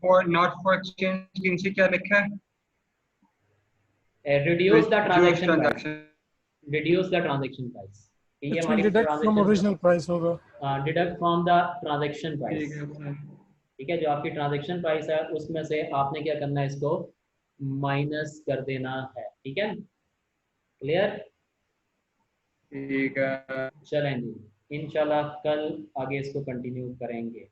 for not for exchange के नीचे क्या लिखा है? Reduce the Reduce transaction price, transaction। Reduce the transaction price, ये इट विल हमारी deduct from transaction original price होगा। डिडक्ट फ्रॉम द ट्रांजैक्शन ठीक प्राइस। है सर। ठीक है, जो आपकी ट्रांजैक्शन प्राइस है उसमें से आपने क्या करना है, इसको माइनस कर देना है। ठीक है, क्लियर? ठीक है। चलें जी, इंशाल्लाह कल आगे इसको कंटिन्यू करेंगे।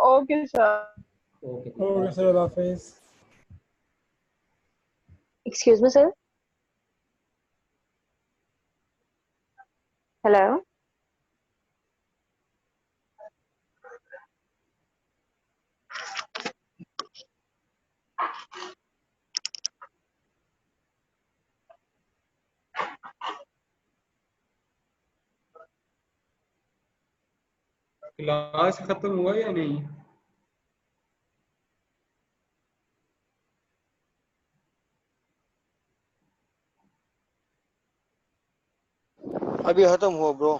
Okay sir. Okay okay sir, अल्लाह हाफिज़। Excuse me, sir. Hello. Class खत्म हुआ या नहीं? अभी खत्म हुआ ब्रो।